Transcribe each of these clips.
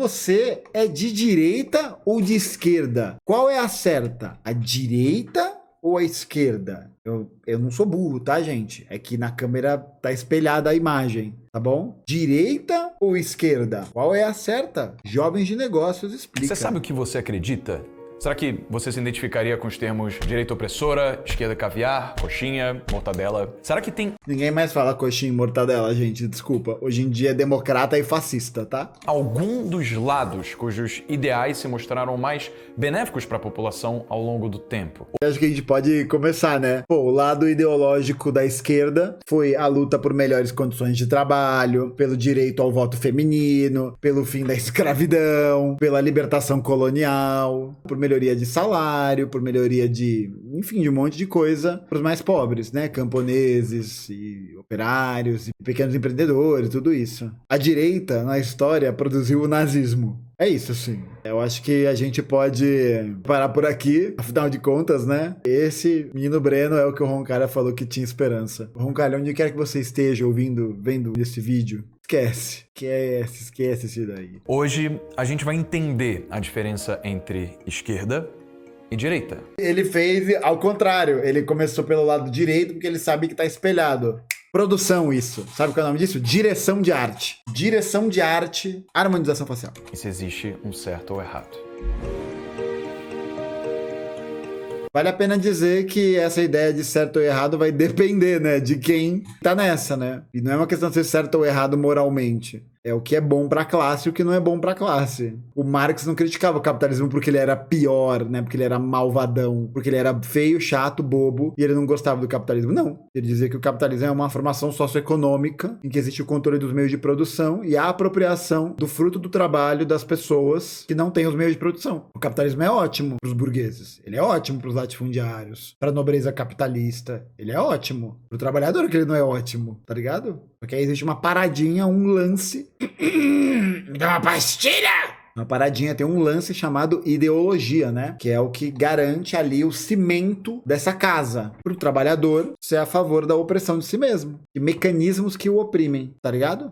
Você é de direita ou de esquerda? Qual é a certa? A direita ou a esquerda? Eu não sou burro, tá, gente? É que na câmera tá espelhada a imagem, tá bom? Direita ou esquerda? Qual é a certa? Jovens de Negócios explica. Você sabe o que você acredita? Será que você se identificaria com os termos direita opressora, esquerda caviar, coxinha, mortadela? Será que tem Ninguém mais fala coxinha e mortadela, gente, desculpa. Hoje em dia é democrata e fascista, tá? algum dos lados cujos ideais se mostraram mais benéficos para a população ao longo do tempo? Acho que a gente pode começar, né? Pô, o lado ideológico da esquerda foi a luta por melhores condições de trabalho, pelo direito ao voto feminino, pelo fim da escravidão, pela libertação colonial, por melhoria de salário, por melhoria de, enfim, de um monte de coisa para os mais pobres, né? Camponeses e operários e pequenos empreendedores, tudo isso. A direita, na história, produziu o nazismo. É isso, sim. Eu acho que a gente pode parar por aqui, afinal de contas, né? Esse menino Breno é o que o Roncalha falou que tinha esperança. Roncalha, onde quer que você esteja ouvindo, vendo esse vídeo, esquece isso daí. Hoje a gente vai entender a diferença entre esquerda e direita. Ele fez ao contrário, ele começou pelo lado direito porque ele sabe que tá espelhado. Produção, isso. Sabe qual é o nome disso? Direção de arte. Direção de arte, harmonização facial. E se existe um certo ou errado. Vale a pena dizer que essa ideia de certo ou errado vai depender, né, de quem tá nessa, né? E não é uma questão de ser certo ou errado moralmente. É o que é bom pra classe e o que não é bom pra classe. O Marx não criticava o capitalismo porque ele era pior, né? Porque ele era malvadão, porque ele era feio, chato, bobo e ele não gostava do capitalismo. Não. Ele dizia que o capitalismo é uma formação socioeconômica em que existe o controle dos meios de produção e a apropriação do fruto do trabalho das pessoas que não têm os meios de produção. O capitalismo é ótimo pros burgueses. Ele é ótimo pros latifundiários, pra nobreza capitalista. Ele é ótimo. Pro trabalhador que ele não é ótimo, tá ligado? Porque aí existe uma paradinha, um lance. Me dá uma pastilha! Uma paradinha tem um lance chamado ideologia, né? Que é o que garante ali o cimento dessa casa. Pro trabalhador ser a favor da opressão de si mesmo. E mecanismos que o oprimem, tá ligado?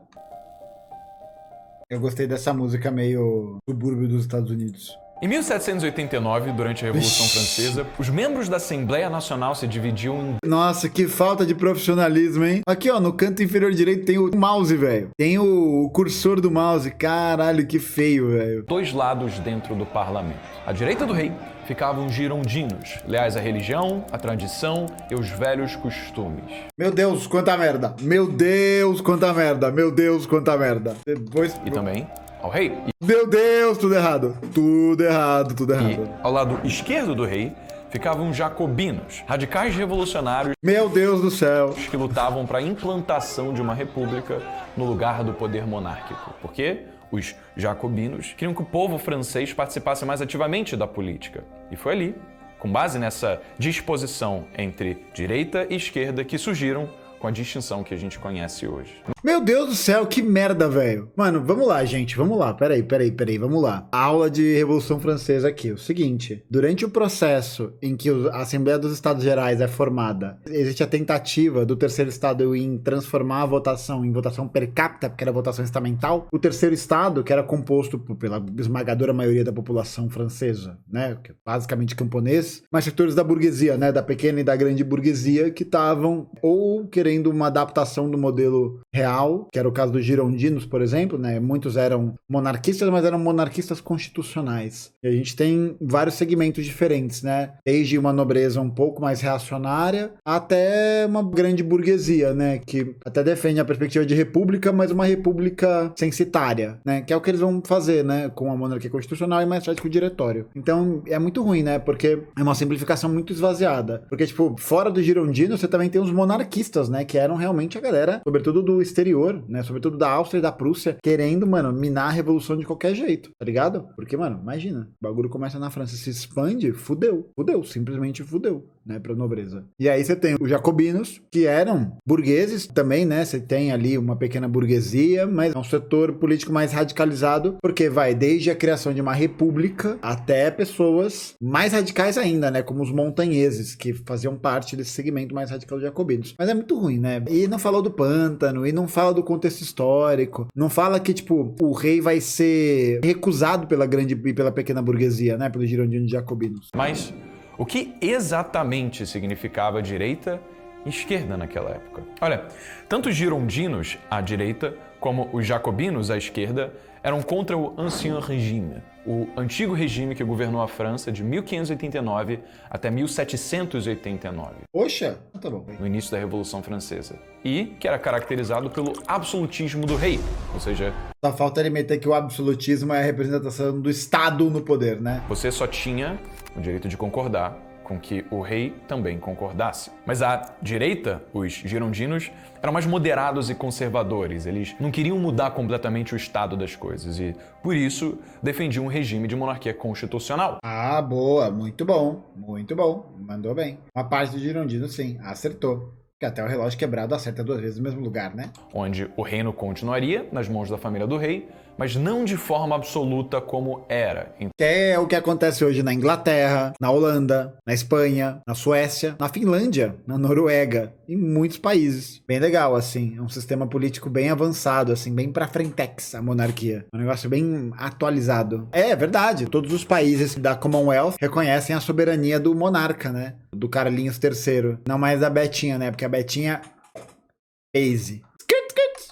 Eu gostei dessa música meio subúrbio dos Estados Unidos. Em 1789, durante a Revolução Francesa, os membros da Assembleia Nacional se dividiam em Nossa, que falta de profissionalismo, hein? Aqui, ó, no canto inferior direito tem o mouse, velho. Tem o cursor do mouse. Caralho, que feio, velho. dois lados dentro do parlamento. À direita do rei ficavam os girondinos, leais à religião, à tradição e aos velhos costumes. Meu Deus, quanta merda. Meu Deus, quanta merda. Meu Deus, quanta merda. Depois... E também ao rei. Meu Deus, tudo errado. Tudo errado, tudo E errado. ao lado esquerdo do rei ficavam os jacobinos, radicais revolucionários Meu Deus do céu. que lutavam para a implantação de uma república no lugar do poder monárquico. Porque os jacobinos queriam que o povo francês participasse mais ativamente da política. E foi ali, com base nessa disposição entre direita e esquerda, que surgiram com a distinção que a gente conhece hoje. Meu Deus do céu, que merda, velho. Mano, vamos lá, gente, vamos lá. Peraí, vamos lá. Aula de Revolução Francesa aqui. O seguinte, durante o processo em que a Assembleia dos Estados Gerais é formada, existe a tentativa do terceiro estado em transformar a votação em votação per capita, porque era votação estamental. O terceiro estado, que era composto pela esmagadora maioria da população francesa, né, que é basicamente camponês, mas setores da burguesia, né, da pequena e da grande burguesia, que estavam ou querendo uma adaptação do modelo real, que era o caso dos girondinos, por exemplo, né? Muitos eram monarquistas, mas eram monarquistas constitucionais. E a gente tem vários segmentos diferentes, né? Desde uma nobreza um pouco mais reacionária até uma grande burguesia, né? Que até defende a perspectiva de república, mas uma república censitária, né? Que é o que eles vão fazer, né? Com a monarquia constitucional e mais tarde com o diretório. Então, é muito ruim, né? Porque é uma simplificação muito esvaziada. Porque, tipo, fora do girondino, você também tem os monarquistas, né? Que eram realmente a galera, sobretudo do exterior, né? Sobretudo da Áustria e da Prússia, querendo, mano, minar a revolução de qualquer jeito, tá ligado? Porque, mano, imagina, o bagulho começa na França, se expande, fudeu, simplesmente fudeu, né, pra nobreza. E aí você tem os jacobinos, que eram burgueses também, né? Você tem ali uma pequena burguesia, mas é um setor político mais radicalizado, porque vai desde a criação de uma república até pessoas mais radicais ainda, né? Como os montanheses, que faziam parte desse segmento mais radical de jacobinos. Mas é muito ruim, né? E não falou do pântano, e não não fala do contexto histórico, não fala que, tipo, o rei vai ser recusado pela grande e pela pequena burguesia, né? Pelos girondinos e jacobinos. Mas o que exatamente significava direita e esquerda naquela época? Olha, tanto os girondinos, à direita, como os jacobinos, à esquerda, eram contra o Ancien Régime, o antigo regime que governou a França de 1589 até 1789. Poxa, tá bom. No início da Revolução Francesa. E que era caracterizado pelo absolutismo do rei, ou seja, Só falta ele meter que o absolutismo é a representação do Estado no poder, né? você só tinha o direito de concordar com que o rei também concordasse. Mas à direita, os girondinos eram mais moderados e conservadores. Eles não queriam mudar completamente o estado das coisas e, por isso, defendiam um regime de monarquia constitucional. Ah, boa, muito bom, mandou bem. Uma parte do girondino, sim, acertou. Porque até o relógio quebrado acerta 2 vezes no mesmo lugar, né? Onde o reino continuaria nas mãos da família do rei, mas não de forma absoluta como era. Que é o que acontece hoje na Inglaterra, na Holanda, na Espanha, na Suécia, na Finlândia, na Noruega, em muitos países. Bem legal, assim. É um sistema político bem avançado, assim, bem pra frentex, a monarquia. É um negócio bem atualizado. É verdade, todos os países da Commonwealth reconhecem a soberania do monarca, né? Do Carlinhos III. Não mais da Betinha, né? Porque a Betinha... Easy.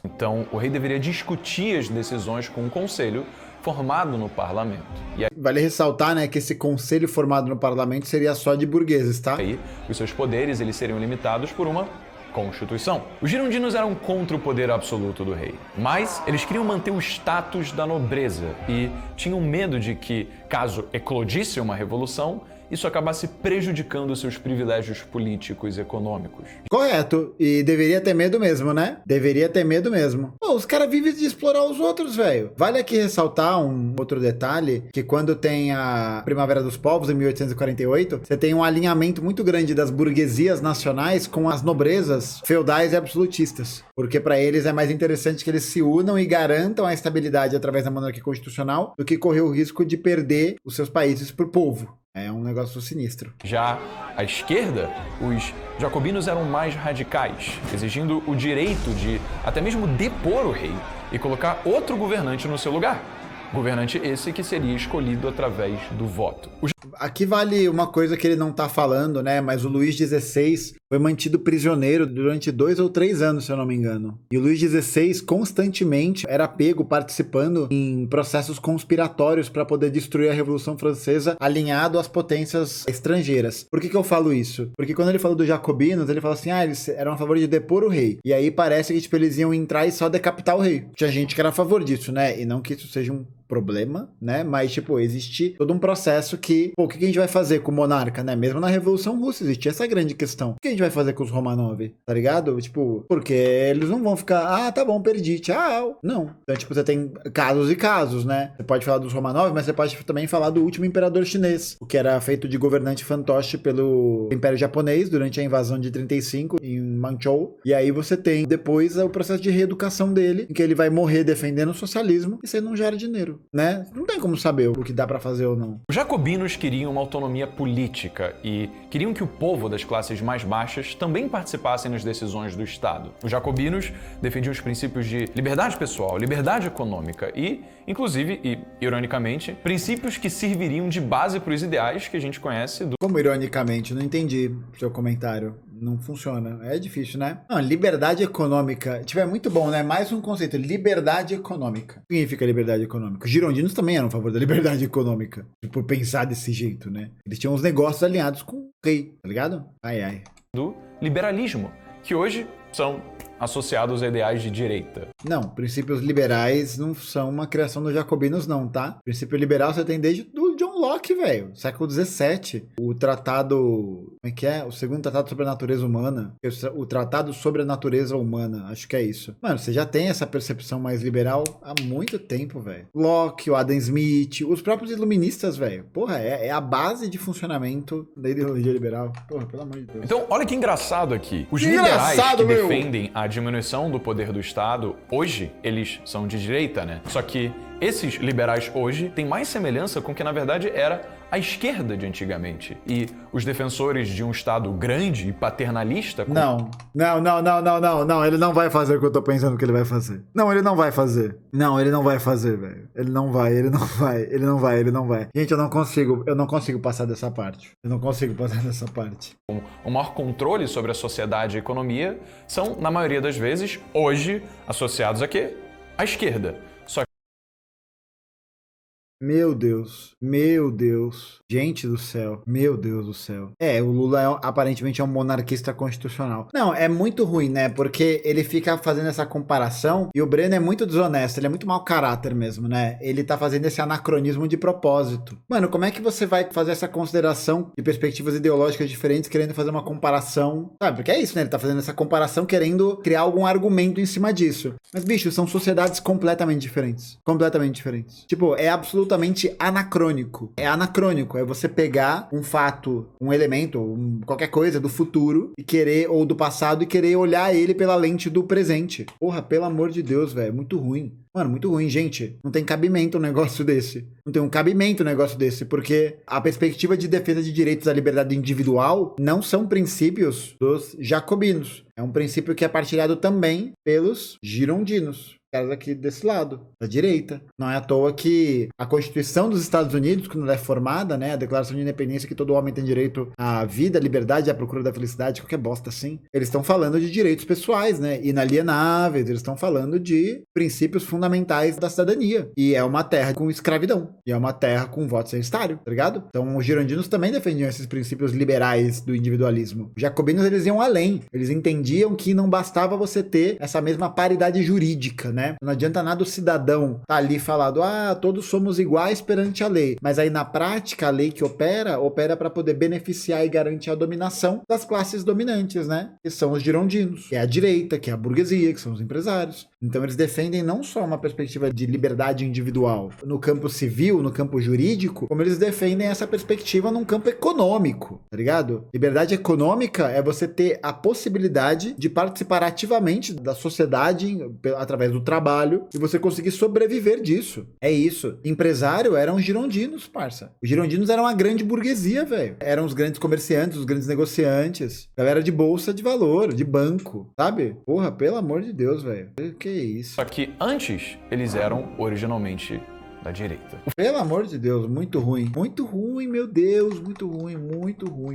Então, o rei deveria discutir as decisões com um conselho formado no parlamento. E Vale ressaltar, né, que esse conselho formado no parlamento seria só de burgueses, tá? aí, os seus poderes eles seriam limitados por uma Constituição. Os girondinos eram contra o poder absoluto do rei, mas eles queriam manter o status da nobreza e tinham medo de que, caso eclodisse uma revolução, isso acabasse prejudicando seus privilégios políticos e econômicos. Correto. E deveria ter medo mesmo, né? Deveria ter medo mesmo. Pô, os caras vivem de explorar os outros, velho. Vale aqui ressaltar um outro detalhe, que quando tem a Primavera dos Povos, em 1848, você tem um alinhamento muito grande das burguesias nacionais com as nobrezas feudais e absolutistas. Porque para eles é mais interessante que eles se unam e garantam a estabilidade através da monarquia constitucional do que correr o risco de perder os seus países pro povo. É um negócio sinistro. Já à esquerda, os jacobinos eram mais radicais, exigindo o direito de até mesmo depor o rei e colocar outro governante no seu lugar. Governante esse que seria escolhido através do voto. Aqui vale uma coisa que ele não tá falando, né? Mas o Luís XVI foi mantido prisioneiro durante 2 ou 3 anos, se eu não me engano. E o Luís XVI constantemente era pego participando em processos conspiratórios para poder destruir a Revolução Francesa, alinhado às potências estrangeiras. Por que eu falo isso? Porque quando ele falou dos jacobinos, ele falou assim, eles eram a favor de depor o rei. E aí parece que, tipo, eles iam entrar e só decapitar o rei. Tinha gente que era a favor disso, né? E não que isso seja um problema, né? Mas, tipo, existe todo um processo que, pô, o que a gente vai fazer com o monarca, né? Mesmo na Revolução Russa existia essa grande questão. O que a gente vai fazer com os Romanov? Tá ligado? Tipo, porque eles não vão ficar, tá bom, perdi, tchau. Não. Então, tipo, você tem casos e casos, né? Você pode falar dos Romanov, mas você pode também falar do último imperador chinês, o que era feito de governante fantoche pelo Império Japonês durante a invasão de 35 em Manchou. E aí você tem depois o processo de reeducação dele, em que ele vai morrer defendendo o socialismo e sendo um jardineiro, né? Não tem como saber o que dá pra fazer ou não. Os jacobinos queriam uma autonomia política e queriam que o povo das classes mais baixas também participassem nas decisões do Estado. Os jacobinos defendiam os princípios de liberdade pessoal, liberdade econômica e, inclusive, e ironicamente, princípios que serviriam de base para os ideais que a gente conhece do... Como ironicamente? Não entendi o seu comentário. Não funciona. É difícil, né? Não, liberdade econômica. Tipo, é muito bom, né? Mais um conceito. Liberdade econômica. O que significa liberdade econômica? Os girondinos também eram a favor da liberdade econômica. Por pensar desse jeito, né? Eles tinham uns negócios alinhados com o rei, tá ligado? Ai. Do liberalismo, que hoje são associados a ideais de direita. Não, princípios liberais não são uma criação dos jacobinos, não, tá? Princípio liberal você tem desde do John Locke, velho. Século XVII. O tratado... Como é que é? O segundo tratado sobre a natureza humana. O tratado sobre a natureza humana. Acho que é isso. Mano, você já tem essa percepção mais liberal há muito tempo, velho. Locke, o Adam Smith, os próprios iluministas, velho. Porra, é a base de funcionamento da ideologia liberal. Porra, pelo amor de Deus. Então, olha que engraçado aqui. Os liberais que defendem a diminuição do poder do Estado, hoje, eles são de direita, né? Só que esses liberais hoje têm mais semelhança com o que, na verdade, verdade, era a esquerda de antigamente. E os defensores de um Estado grande e paternalista... Não, ele não vai fazer o que eu tô pensando que ele vai fazer. Não, ele não vai fazer. Não, ele não vai fazer, velho. Ele não vai. Gente, eu não consigo passar dessa parte. Com o maior controle sobre a sociedade e a economia são, na maioria das vezes, hoje, associados a quê? À esquerda. Só Meu Deus. Gente do céu. Meu Deus do céu. O Lula aparentemente é um monarquista constitucional. Não, é muito ruim, né? Porque ele fica fazendo essa comparação e o Breno é muito desonesto, ele é muito mau caráter mesmo, né? Ele tá fazendo esse anacronismo de propósito. Mano, como é que você vai fazer essa consideração de perspectivas ideológicas diferentes querendo fazer uma comparação? Sabe? Porque é isso, né? Ele tá fazendo essa comparação querendo criar algum argumento em cima disso. Mas, bicho, são sociedades completamente diferentes. Tipo, é absolutamente anacrônico. É você pegar um fato, um elemento, qualquer coisa do futuro e querer, ou do passado, e querer olhar ele pela lente do presente. Porra, pelo amor de Deus, velho. Muito ruim. Mano, muito ruim, gente. Não tem cabimento um negócio desse. Porque a perspectiva de defesa de direitos da liberdade individual não são princípios dos jacobinos. É um princípio que é partilhado também pelos girondinos. Caras aqui desse lado, da direita. Não é à toa que a Constituição dos Estados Unidos, quando ela é formada, né, a Declaração de Independência que todo homem tem direito à vida, à liberdade, à procura da felicidade, qualquer bosta assim, eles estão falando de direitos pessoais, né, inalienáveis, eles estão falando de princípios fundamentais da cidadania. E é uma terra com escravidão. E é uma terra com voto censitário, tá ligado? Então os girondinos também defendiam esses princípios liberais do individualismo. Os jacobinos, eles iam além. Eles entendiam que não bastava você ter essa mesma paridade jurídica, né? Não adianta nada o cidadão tá ali falando, todos somos iguais perante a lei. Mas aí na prática, a lei que opera para poder beneficiar e garantir a dominação das classes dominantes, né? Que são os girondinos, que é a direita, que é a burguesia, que são os empresários. Então eles defendem não só uma perspectiva de liberdade individual no campo civil, no campo jurídico, como eles defendem essa perspectiva num campo econômico, tá ligado? Liberdade econômica é você ter a possibilidade de participar ativamente da sociedade através do trabalho e você conseguir sobreviver disso. É isso. Empresário eram os girondinos, parça. Os girondinos eram a grande burguesia, velho. Eram os grandes comerciantes, os grandes negociantes, galera de bolsa de valor, de banco, sabe? Porra, pelo amor de Deus, velho. Que isso? Só que antes eles eram originalmente da direita. Pelo amor de Deus, muito ruim. Muito ruim, meu Deus, muito ruim.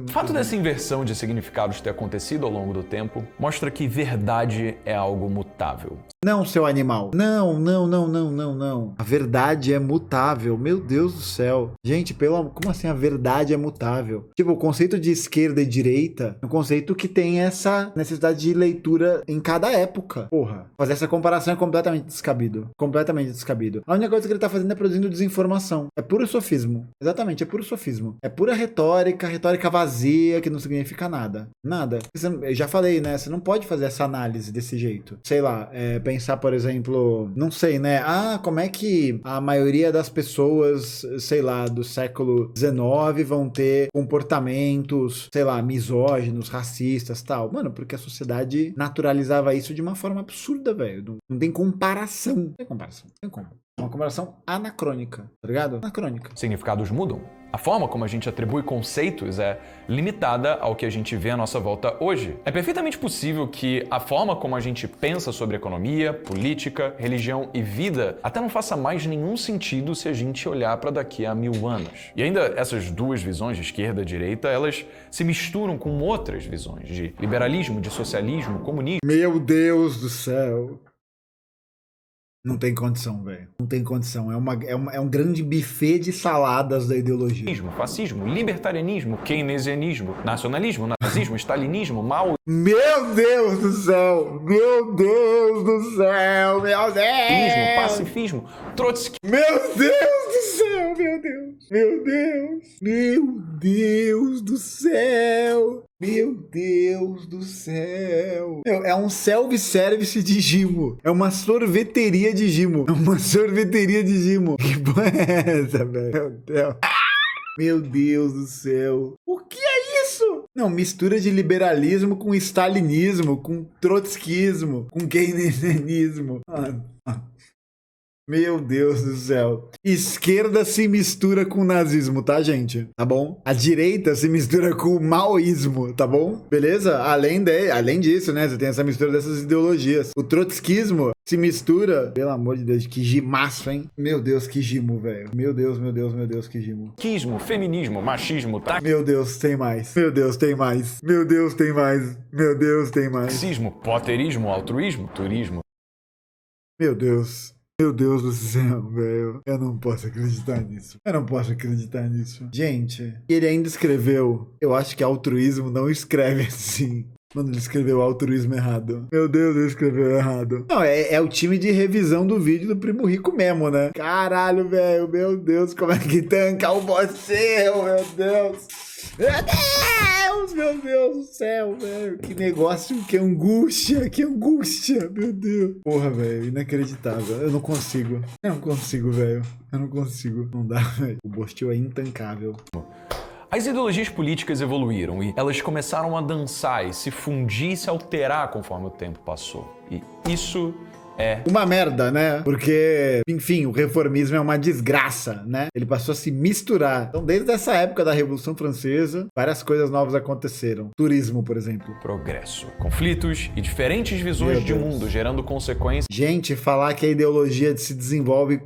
O fato dessa inversão de significados ter acontecido ao longo do tempo mostra que verdade é algo mutável. Não, seu animal. Não. A verdade é mutável. Meu Deus do céu. Gente, como assim a verdade é mutável? Tipo, o conceito de esquerda e direita é um conceito que tem essa necessidade de leitura em cada época. Porra. Fazer essa comparação é completamente descabido. A única coisa que ele tá fazendo é produzindo desinformação. É puro sofismo. Exatamente, é puro sofismo. É pura retórica vazia que não significa nada. Nada. Eu já falei, né? Você não pode fazer essa análise desse jeito. Sei lá, pensar, por exemplo, não sei, né? Como é que a maioria das pessoas, sei lá, do século XIX vão ter comportamentos, sei lá, misóginos, racistas, tal? Mano, porque a sociedade naturalizava isso de uma forma absurda, velho. Não tem comparação. Não tem como. Uma comparação anacrônica, tá ligado? Anacrônica. Significados mudam. A forma como a gente atribui conceitos é limitada ao que a gente vê à nossa volta hoje. É perfeitamente possível que a forma como a gente pensa sobre economia, política, religião e vida até não faça mais nenhum sentido se a gente olhar para daqui a 1000 anos. E ainda essas duas visões, de esquerda e direita, elas se misturam com outras visões de liberalismo, de socialismo, comunismo. Meu Deus do céu. Não tem condição, velho. Não tem condição. É um grande buffet de saladas da ideologia. Fascismo, libertarianismo, keynesianismo, nacionalismo, nazismo, stalinismo, Mao... Meu Deus do céu! Pacifismo, Trotsky... Meu Deus do céu! Meu Deus do céu! É um self-service de Gimo. É uma sorveteria de Gimo. Que porra é essa, velho? Meu Deus do céu. O que é isso? Não, mistura de liberalismo com stalinismo, com trotskismo, com keynesianismo. Meu Deus do céu. Esquerda se mistura com nazismo, tá, gente? Tá bom? A direita se mistura com o maoísmo, tá bom? Beleza? Além disso, né? Você tem essa mistura dessas ideologias. O trotskismo se mistura... Pelo amor de Deus, que gimaço, hein? Meu Deus, que gimo, velho. Meu Deus, meu Deus, meu Deus, que gimo. Quismo, feminismo, machismo, Meu Deus, tem mais. Meu Deus, tem mais. Meu Deus, tem mais. Meu Deus, tem mais. taxismo, potterismo, altruísmo, turismo. Meu Deus. Meu Deus do céu, velho. Eu não posso acreditar nisso. Eu não posso acreditar nisso. Gente, ele ainda escreveu. Eu acho que altruísmo não escreve assim. Mano, ele escreveu altruísmo errado. Meu Deus, ele escreveu errado. Não, é o time de revisão do vídeo do Primo Rico mesmo, né? Caralho, velho. Meu Deus, como é que tanca o você, meu Deus. Meu Deus do céu, velho. Que negócio, que angústia, meu Deus. Porra, velho, inacreditável. Eu não consigo, velho. Eu não consigo. Não dá, velho. O Bostil é intancável. As ideologias políticas evoluíram e elas começaram a dançar e se fundir e se alterar conforme o tempo passou. E isso é uma merda, né? Porque, enfim, o reformismo é uma desgraça, né? Ele passou a se misturar. Então, desde essa época da Revolução Francesa, várias coisas novas aconteceram. Turismo, por exemplo. Progresso, conflitos e diferentes visões de mundo, gerando consequências. Gente, falar que a ideologia se desenvolve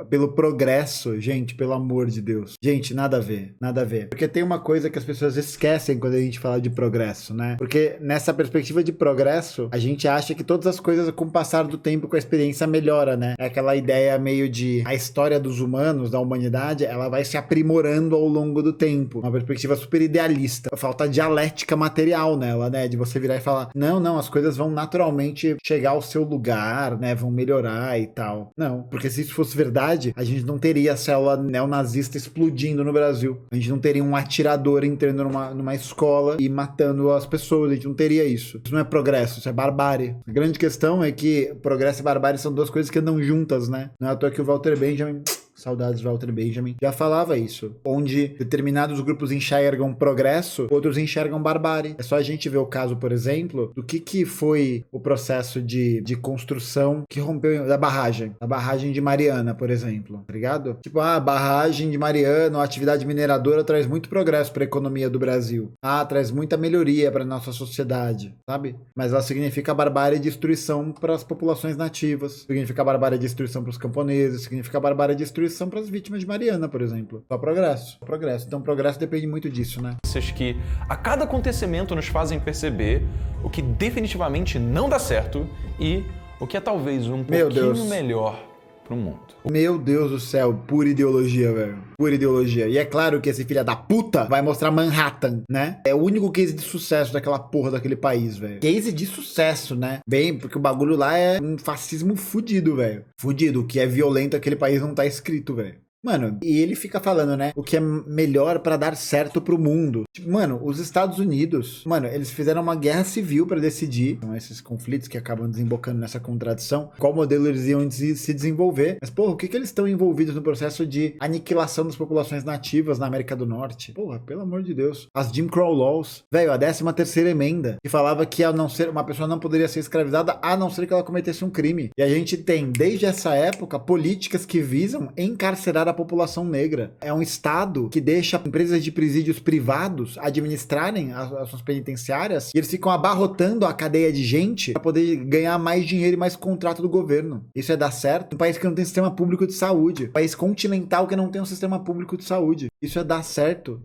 pelo progresso, gente, pelo amor de Deus. Gente, nada a ver, nada a ver. Porque tem uma coisa que as pessoas esquecem quando a gente fala de progresso, né? Porque nessa perspectiva de progresso, a gente acha que todas as coisas com o passar do tempo, com a experiência, melhora, né? É aquela ideia meio de a história dos humanos, da humanidade, ela vai se aprimorando ao longo do tempo. Uma perspectiva super idealista. Falta dialética material nela, né? De você virar e falar, não, as coisas vão naturalmente chegar ao seu lugar, né? Vão melhorar e tal. Não, porque se isso fosse verdade, a gente não teria a célula neonazista explodindo no Brasil. A gente não teria um atirador entrando numa escola e matando as pessoas. A gente não teria isso. Isso não é progresso, isso é barbárie. A grande questão é que progresso e barbárie são duas coisas que andam juntas, né? Não é à toa que o Walter Benjamin... Saudades de Walter Benjamin. Já falava isso. Onde determinados grupos enxergam progresso, outros enxergam barbárie. É só a gente ver o caso, por exemplo, do que foi o processo de construção que rompeu da barragem. A barragem de Mariana, por exemplo. Tá ligado? Tipo, a barragem de Mariana, a atividade mineradora traz muito progresso para a economia do Brasil. Traz muita melhoria para nossa sociedade, sabe? Mas ela significa barbárie e destruição para as populações nativas. Significa barbárie e destruição para os camponeses. Significa barbárie e destruição para as vítimas de Mariana, por exemplo. Só progresso. Então, progresso depende muito disso, né? Que a cada acontecimento nos fazem perceber o que definitivamente não dá certo e o que é talvez um pouquinho melhor pro mundo. Meu Deus do céu, pura ideologia, velho. Pura ideologia. E é claro que esse filho da puta vai mostrar Manhattan, né? É o único case de sucesso daquela porra daquele país, velho. Case de sucesso, né? Bem, porque o bagulho lá é um fascismo fudido, velho. Fudido. O que é violento aquele país não tá escrito, velho. Mano, e ele fica falando, né, o que é melhor pra dar certo pro mundo. Tipo, mano, os Estados Unidos, mano, eles fizeram uma guerra civil pra decidir, são esses conflitos que acabam desembocando nessa contradição, qual modelo eles iam se desenvolver. Mas, porra, o que eles estão envolvidos no processo de aniquilação das populações nativas na América do Norte? Porra, pelo amor de Deus. As Jim Crow Laws, velho, a 13ª emenda, que falava que uma pessoa não poderia ser escravizada a não ser que ela cometesse um crime. E a gente tem, desde essa época, políticas que visam encarcerar a população negra. É um estado que deixa empresas de presídios privados administrarem as suas penitenciárias e eles ficam abarrotando a cadeia de gente para poder ganhar mais dinheiro e mais contrato do governo. Isso é dar certo? Um país que não tem sistema público de saúde. Um país continental que não tem um sistema público de saúde. Isso é dar certo?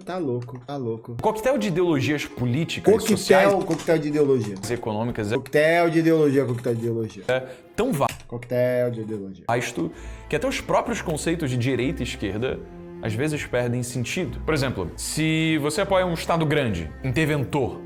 Tá louco, tá louco. Coquetel de ideologias políticas, sociais... Coquetel de ideologias. Econômicas... Coquetel de ideologia. É tão Coquetel de ideologia. Vasto que até os próprios conceitos de direita e esquerda às vezes perdem sentido. Por exemplo, se você apoia um Estado grande, interventor,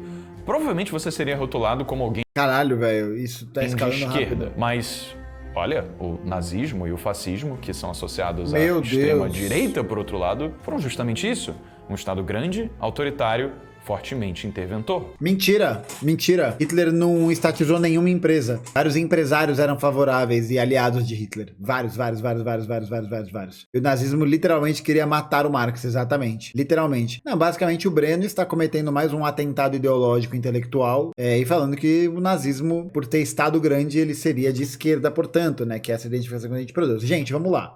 provavelmente você seria rotulado como alguém caralho, velho, isso tá escalando de esquerda. Rápido. Mas, olha, o nazismo e o fascismo, que são associados à extrema-direita, por outro lado, foram justamente isso. Um Estado grande, autoritário, fortemente interventor. Mentira, mentira. Hitler não estatizou nenhuma empresa. Vários empresários eram favoráveis e aliados de Hitler. Vários. E o nazismo literalmente queria matar o Marx, exatamente. Literalmente. Não, basicamente o Breno está cometendo mais um atentado ideológico intelectual e falando que o nazismo, por ter Estado grande, ele seria de esquerda, portanto, né? Que é essa identificação que a gente produz. Gente, vamos lá.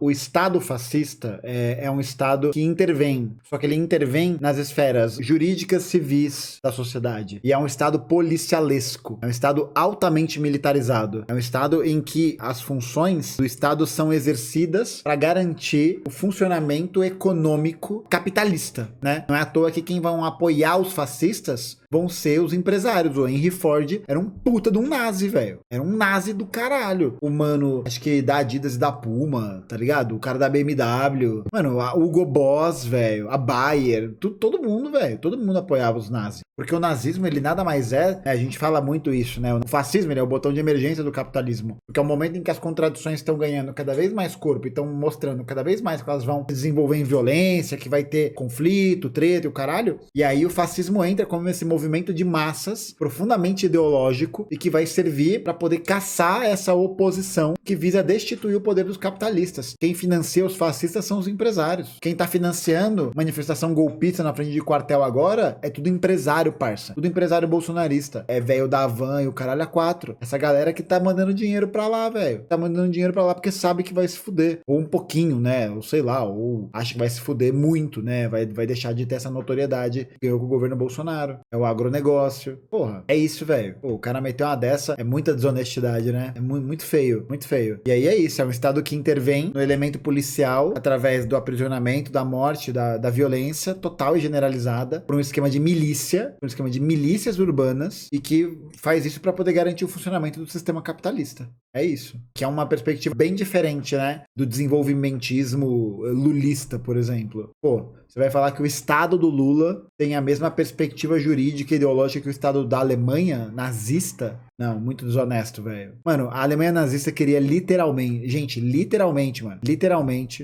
O Estado fascista é um Estado que intervém, só que ele intervém nas esferas jurídicas civis da sociedade. E é um Estado policialesco. É um Estado altamente militarizado. É um Estado em que as funções do Estado são exercidas para garantir o funcionamento econômico capitalista, né? Não é à toa que quem vão apoiar os fascistas vão ser os empresários. O Henry Ford era um puta de um nazi, velho. Era um nazi do caralho. O mano, acho que da Adidas e da Puma, tá ligado? O cara da BMW. Mano, o Hugo Boss, velho. A Bayer. Todo mundo, velho. Todo mundo apoiava os nazis. Porque o nazismo, ele nada mais é, a gente fala muito isso, né? O fascismo, ele é o botão de emergência do capitalismo. Porque é o momento em que as contradições estão ganhando cada vez mais corpo e estão mostrando cada vez mais que elas vão se desenvolver em violência, que vai ter conflito, treta e o caralho. E aí o fascismo entra como esse movimento de massas profundamente ideológico e que vai servir para poder caçar essa oposição que visa destituir o poder dos capitalistas. Quem financia os fascistas são os empresários. Quem tá financiando manifestação golpista na frente de quartel agora é tudo empresário, parça. Tudo empresário bolsonarista. É velho da Havan e o caralho a quatro. Essa galera que tá mandando dinheiro pra lá, velho. Tá mandando dinheiro pra lá porque sabe que vai se fuder. Ou um pouquinho, né? Ou sei lá, ou acha que vai se fuder muito, né? Vai deixar de ter essa notoriedade que ganhou com o governo Bolsonaro. É o agronegócio. Porra, é isso, velho. O cara meteu uma dessa, é muita desonestidade, né? É muito feio, muito feio. E aí é isso, é um Estado que intervém no elemento policial através do aprisionamento, da morte, da violência total e generalizada por um esquema de milícia, um esquema de milícias urbanas e que faz isso para poder garantir o funcionamento do sistema capitalista. É isso. Que é uma perspectiva bem diferente, né? Do desenvolvimentismo lulista, por exemplo. Pô, você vai falar que o Estado do Lula tem a mesma perspectiva jurídica e ideológica que o Estado da Alemanha nazista? Não, muito desonesto, velho. Mano, a Alemanha nazista queria literalmente, mano,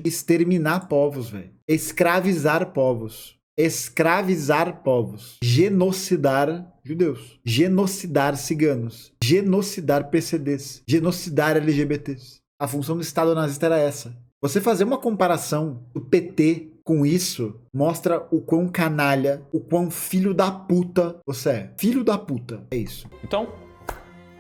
exterminar povos, velho. Escravizar povos. Genocidar judeus, genocidar ciganos, genocidar PCDs, genocidar LGBTs. A função do Estado nazista era essa. Você fazer uma comparação do PT com isso mostra o quão canalha, o quão filho da puta você é. Filho da puta, é isso. Então,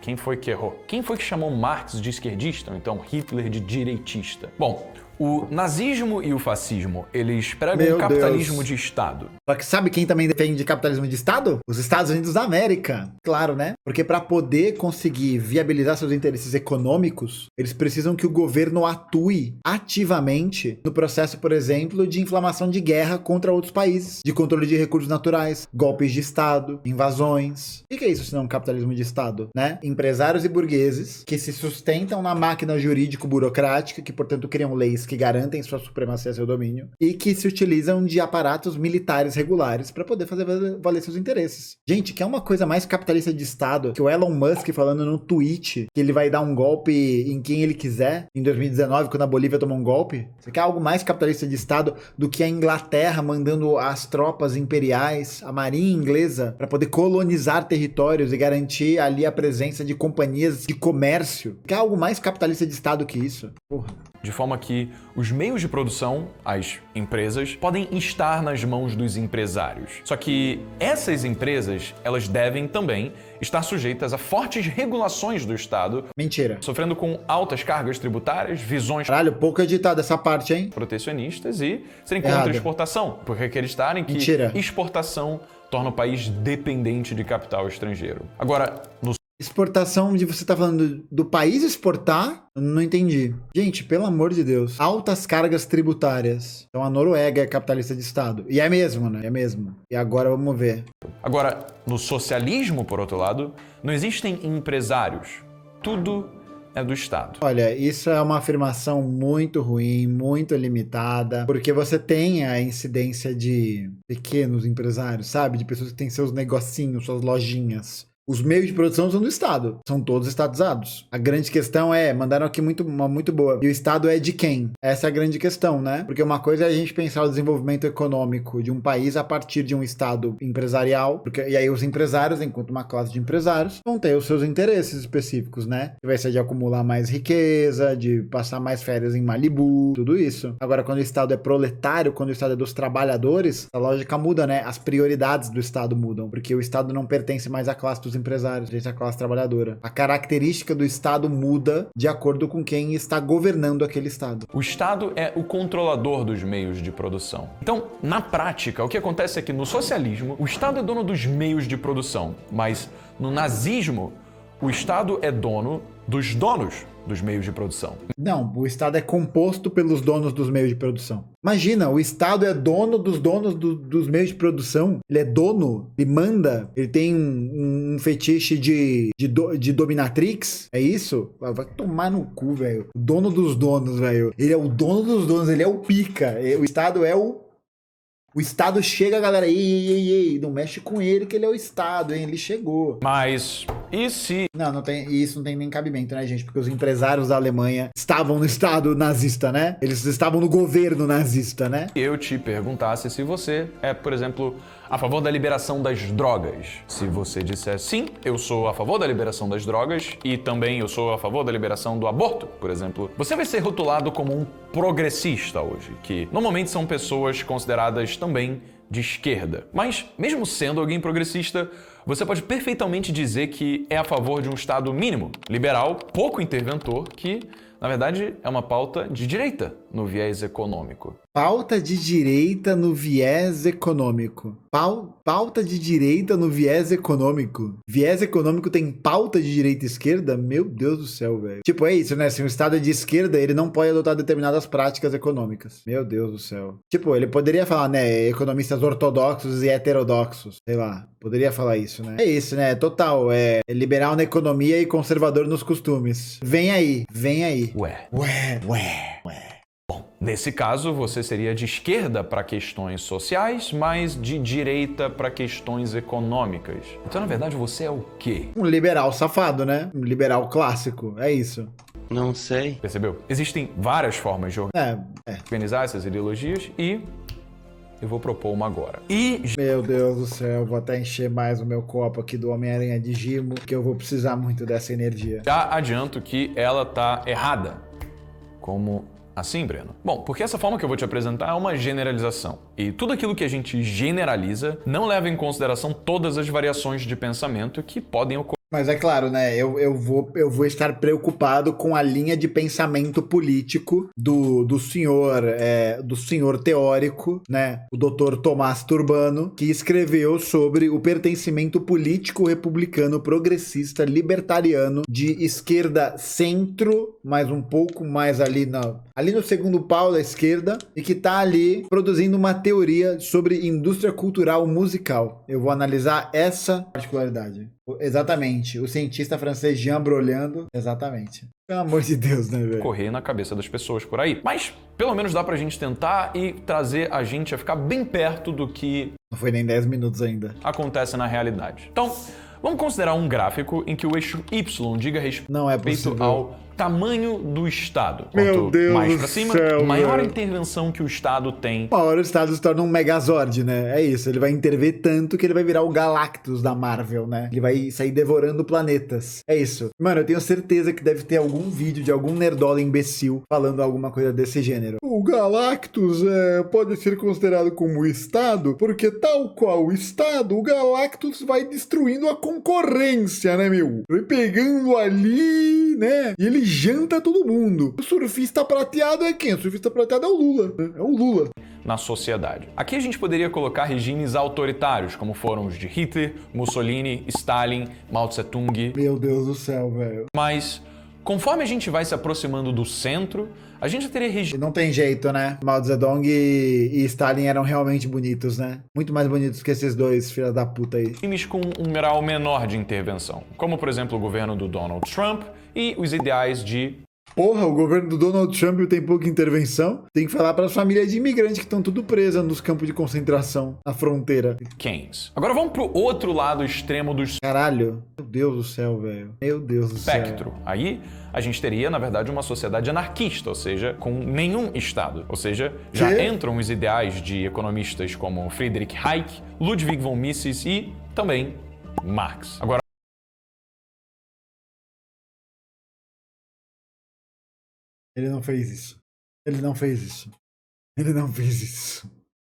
quem foi que errou? Quem foi que chamou Marx de esquerdista, ou então Hitler de direitista? Bom, o nazismo e o fascismo, eles pregam o capitalismo de Estado. Só que sabe quem também defende capitalismo de Estado? Os Estados Unidos da América. Claro, né? Porque para poder conseguir viabilizar seus interesses econômicos, eles precisam que o governo atue ativamente no processo, por exemplo, de inflamação de guerra contra outros países, de controle de recursos naturais, golpes de Estado, invasões. O que é isso senão um capitalismo de Estado, né? Empresários e burgueses que se sustentam na máquina jurídico-burocrática, que, portanto, criam leis que garantem sua supremacia e seu domínio, e que se utilizam de aparatos militares regulares para poder fazer valer seus interesses. Gente, que é uma coisa mais capitalista de Estado que o Elon Musk falando no tweet que ele vai dar um golpe em quem ele quiser, em 2019, quando a Bolívia tomou um golpe? Você quer algo mais capitalista de Estado do que a Inglaterra mandando as tropas imperiais, a marinha inglesa, para poder colonizar territórios e garantir ali a presença de companhias de comércio? Quer algo mais capitalista de Estado que isso? Porra. De forma que os meios de produção, as empresas, podem estar nas mãos dos empresários. Só que essas empresas, elas devem também estar sujeitas a fortes regulações do Estado. Mentira. Sofrendo com altas cargas tributárias, visões... Caralho, pouco editado essa parte, hein? ...protecionistas e serem contra a exportação, porque acreditarem que exportação torna o país dependente de capital estrangeiro. Agora, no exportação de você tá falando do país exportar? Não entendi. Gente, pelo amor de Deus. Altas cargas tributárias. Então a Noruega é capitalista de Estado. E é mesmo, né? É mesmo. E agora vamos ver. Agora, no socialismo, por outro lado, não existem empresários. Tudo é do Estado. Olha, isso é uma afirmação muito ruim, muito limitada, porque você tem a incidência de pequenos empresários, sabe? De pessoas que têm seus negocinhos, suas lojinhas. Os meios de produção são do Estado. São todos estatizados. A grande questão é, mandaram aqui uma muito boa. E o Estado é de quem? Essa é a grande questão, né? Porque uma coisa é a gente pensar o desenvolvimento econômico de um país a partir de um Estado empresarial. E aí os empresários, enquanto uma classe de empresários, vão ter os seus interesses específicos, né? Que vai ser de acumular mais riqueza, de passar mais férias em Malibu, tudo isso. Agora, quando o Estado é proletário, quando o Estado é dos trabalhadores, a lógica muda, né? As prioridades do Estado mudam. Porque o Estado não pertence mais à classe dos empresários, pertence à classe trabalhadora. A característica do Estado muda de acordo com quem está governando aquele Estado. O Estado é o controlador dos meios de produção. Então, na prática, o que acontece é que no socialismo, o Estado é dono dos meios de produção, mas no nazismo, o Estado é dono dos meios de produção. Não, o Estado é composto pelos donos dos meios de produção. Imagina, o Estado é dono dos donos dos meios de produção. Ele é dono, ele manda, ele tem um fetiche de dominatrix. É isso? Vai tomar no cu, velho. O dono dos donos, velho. Ele é o dono dos donos, ele é o pica. O Estado é o... O Estado chega, galera, ei, não mexe com ele que ele é o Estado, hein? Ele chegou. Mas e se... Não tem, isso não tem nem cabimento, né, gente? Porque os empresários da Alemanha estavam no Estado nazista, né? Eles estavam no governo nazista, né? Eu te perguntasse se você é, por exemplo, a favor da liberação das drogas. Se você disser sim, eu sou a favor da liberação das drogas e também eu sou a favor da liberação do aborto, por exemplo, você vai ser rotulado como um progressista hoje, que normalmente são pessoas consideradas também de esquerda. Mas, mesmo sendo alguém progressista, você pode perfeitamente dizer que é a favor de um Estado mínimo, liberal, pouco interventor, que, na verdade, é uma pauta de direita no viés econômico. Pauta de direita no viés econômico. Pauta de direita no viés econômico. Viés econômico tem pauta de direita e esquerda? Meu Deus do céu, velho. Tipo, é isso, né? Se um Estado é de esquerda, ele não pode adotar determinadas práticas econômicas. Meu Deus do céu. Tipo, ele poderia falar, né? Economistas ortodoxos e heterodoxos. Sei lá. Poderia falar isso, né? É isso, né? Total. É liberal na economia e conservador nos costumes. Vem aí. Ué. Ué. Bom, nesse caso, você seria de esquerda para questões sociais, mas de direita para questões econômicas. Então, na verdade, você é o quê? Um liberal safado, né? Um liberal clássico. É isso. Não sei. Percebeu? Existem várias formas de organizar essas ideologias e eu vou propor uma agora. Meu Deus do céu, vou até encher mais o meu copo aqui do Homem-Aranha de Gimo, que eu vou precisar muito dessa energia. Já adianto que ela tá errada. Como assim, Breno? Bom, porque essa forma que eu vou te apresentar é uma generalização. E tudo aquilo que a gente generaliza não leva em consideração todas as variações de pensamento que podem ocorrer. Mas é claro, né? Eu vou estar preocupado com a linha de pensamento político do senhor teórico, né? O Dr. Tomás Turbano, que escreveu sobre o pertencimento político republicano progressista libertariano de esquerda centro, mas um pouco mais ali no segundo pau da esquerda, e que tá ali produzindo uma teoria sobre indústria cultural musical. Eu vou analisar essa particularidade. Exatamente. O cientista francês Jean Brolando. Exatamente. Pelo amor de Deus, né, velho? Correr na cabeça das pessoas por aí. Mas, pelo menos dá pra gente tentar e trazer a gente a ficar bem perto do que... Não foi nem 10 minutos ainda. Acontece na realidade. Então, vamos considerar um gráfico em que o eixo Y diga respeito Não é possível. ao tamanho do Estado. Meu Quanto Deus mais do pra cima, céu, maior a velho. intervenção que o Estado tem. Uma hora o Estado se torna um Megazord, né? É isso, ele vai intervir tanto que ele vai virar o Galactus da Marvel, né? Ele vai sair devorando planetas. É isso. Mano, eu tenho certeza que deve ter algum vídeo de algum nerdola imbecil falando alguma coisa desse gênero. O Galactus pode ser considerado como Estado, porque tal qual o Estado, o Galactus vai destruindo a concorrência, né, meu? Vai pegando ali, né? E ele janta todo mundo. O surfista prateado é quem? O surfista prateado é o Lula. É o Lula. Na sociedade. Aqui a gente poderia colocar regimes autoritários, como foram os de Hitler, Mussolini, Stalin, Mao Tse-tung. Meu Deus do céu, velho. Mas, conforme a gente vai se aproximando do centro, a gente teria regimes... Não tem jeito, né? Mao Zedong e Stalin eram realmente bonitos, né? Muito mais bonitos que esses dois filha da puta aí. com um grau menor de intervenção, como, por exemplo, o governo do Donald Trump e os ideais de Porra, o governo do Donald Trump tem pouca intervenção. Tem que falar para as famílias de imigrantes que estão tudo presas nos campos de concentração, na fronteira. Keynes. Agora vamos pro outro lado extremo do Caralho. Meu Deus do céu, velho. Meu Deus do espectro. céu. Aí a gente teria, na verdade, uma sociedade anarquista, ou seja, com nenhum Estado. Ou seja, já entram os ideais de economistas como Friedrich Hayek, Ludwig von Mises e também Marx. Agora, Ele não fez isso. Ele não fez isso. Ele não fez isso.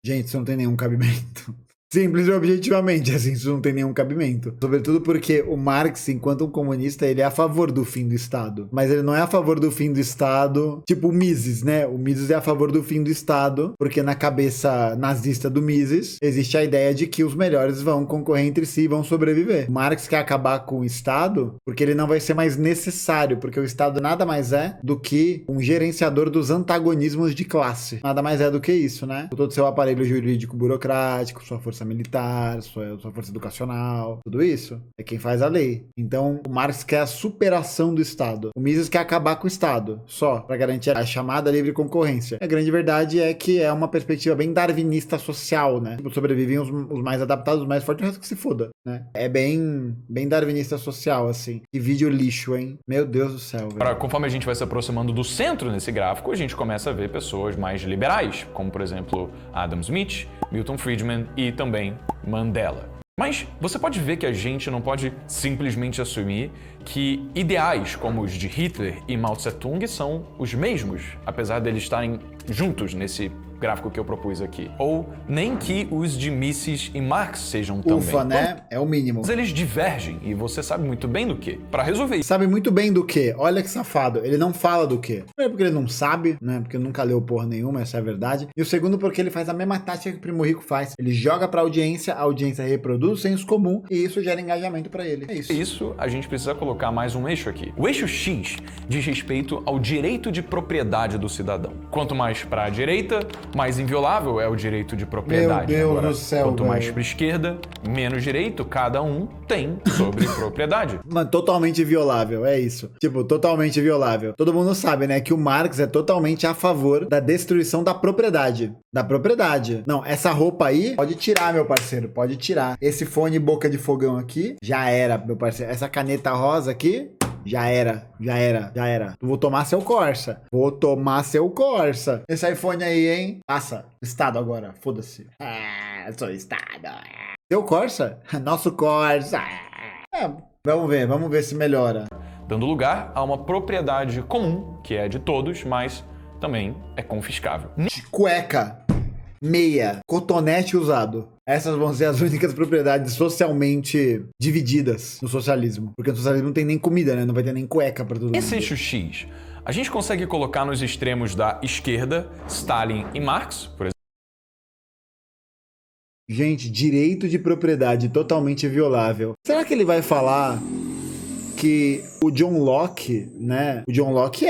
Gente, isso não tem nenhum cabimento. Simples e objetivamente, assim, isso não tem nenhum cabimento. Sobretudo porque o Marx, enquanto um comunista, ele é a favor do fim do Estado. Mas ele não é a favor do fim do Estado, tipo o Mises, né? O Mises é a favor do fim do Estado, porque na cabeça nazista do Mises, existe a ideia de que os melhores vão concorrer entre si e vão sobreviver. O Marx quer acabar com o Estado, porque ele não vai ser mais necessário, porque o Estado nada mais é do que um gerenciador dos antagonismos de classe. Nada mais é do que isso, né? Com todo o seu aparelho jurídico burocrático, sua força militar, sua força educacional, tudo isso é quem faz a lei. Então, o Marx quer a superação do Estado. O Mises quer acabar com o Estado, só para garantir a chamada livre concorrência. A grande verdade é que é uma perspectiva bem darwinista social, né? Tipo, sobrevivem os mais adaptados, os mais fortes, o resto que se foda, né? É bem darwinista social, assim. Que vídeo lixo, hein? Meu Deus do céu, velho. Conforme a gente vai se aproximando do centro nesse gráfico, a gente começa a ver pessoas mais liberais, como, por exemplo, Adam Smith, Milton Friedman e também Mandela. Mas você pode ver que a gente não pode simplesmente assumir que ideais como os de Hitler e Mao Tse-tung são os mesmos, apesar deles estarem juntos nesse gráfico que eu propus aqui. Ou nem que os de Mises e Marx sejam também. Ufa, né? É o mínimo. Mas eles divergem e você sabe muito bem do que. Para resolver isso. Sabe muito bem do que? Olha que safado. Ele não fala do que. Primeiro porque ele não sabe, né? Porque nunca leu porra nenhuma, essa é a verdade. E o segundo porque ele faz a mesma tática que o Primo Rico faz. Ele joga pra audiência, a audiência reproduz o senso comum e isso gera engajamento pra ele. É isso. Isso a gente precisa colocar mais um eixo aqui. O eixo X diz respeito ao direito de propriedade do cidadão. Quanto mais para a direita, mais inviolável é o direito de propriedade. Meu Deus Agora, do céu, quanto mais velho. para esquerda, menos direito cada um tem sobre propriedade. Mano, totalmente violável, é isso. Tipo, totalmente violável. Todo mundo sabe, né, que o Marx é totalmente a favor da destruição da propriedade. Da propriedade. Não, essa roupa aí, pode tirar, meu parceiro, pode tirar. Esse fone boca de fogão aqui, já era, meu parceiro. Essa caneta rosa aqui, já era. Vou tomar seu Corsa. Esse iPhone aí, hein? Passa. Estado agora. Foda-se. Sou Estado. Seu Corsa? Nosso Corsa. Vamos ver se melhora. Dando lugar a uma propriedade comum, que é de todos, mas também é confiscável. Cueca, meia, cotonete usado. Essas vão ser as únicas propriedades socialmente divididas no socialismo. Porque no socialismo não tem nem comida, né? Não vai ter nem cueca pra todo mundo. Esse eixo X, a gente consegue colocar nos extremos da esquerda, Stalin e Marx, por exemplo. Gente, direito de propriedade totalmente violável. Será que ele vai falar que o John Locke, né? O John Locke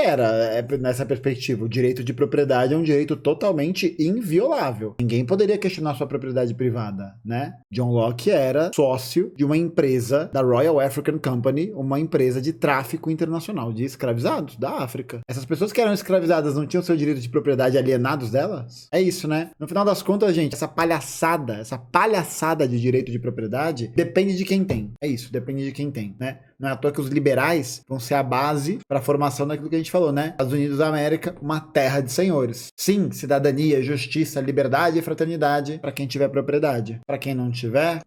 nessa perspectiva, o direito de propriedade é um direito totalmente inviolável. Ninguém poderia questionar sua propriedade privada, né? John Locke era sócio de uma empresa da Royal African Company, uma empresa de tráfico internacional de escravizados da África. Essas pessoas que eram escravizadas não tinham seu direito de propriedade alienados delas? É isso, né? No final das contas, gente, essa palhaçada de direito de propriedade depende de quem tem. É isso, depende de quem tem, né? Não é à toa que os liberais vão ser a base para a formação daquilo que a gente falou, né? Estados Unidos da América, uma terra de senhores. Sim, cidadania, justiça, liberdade e fraternidade para quem tiver propriedade. Para quem não tiver,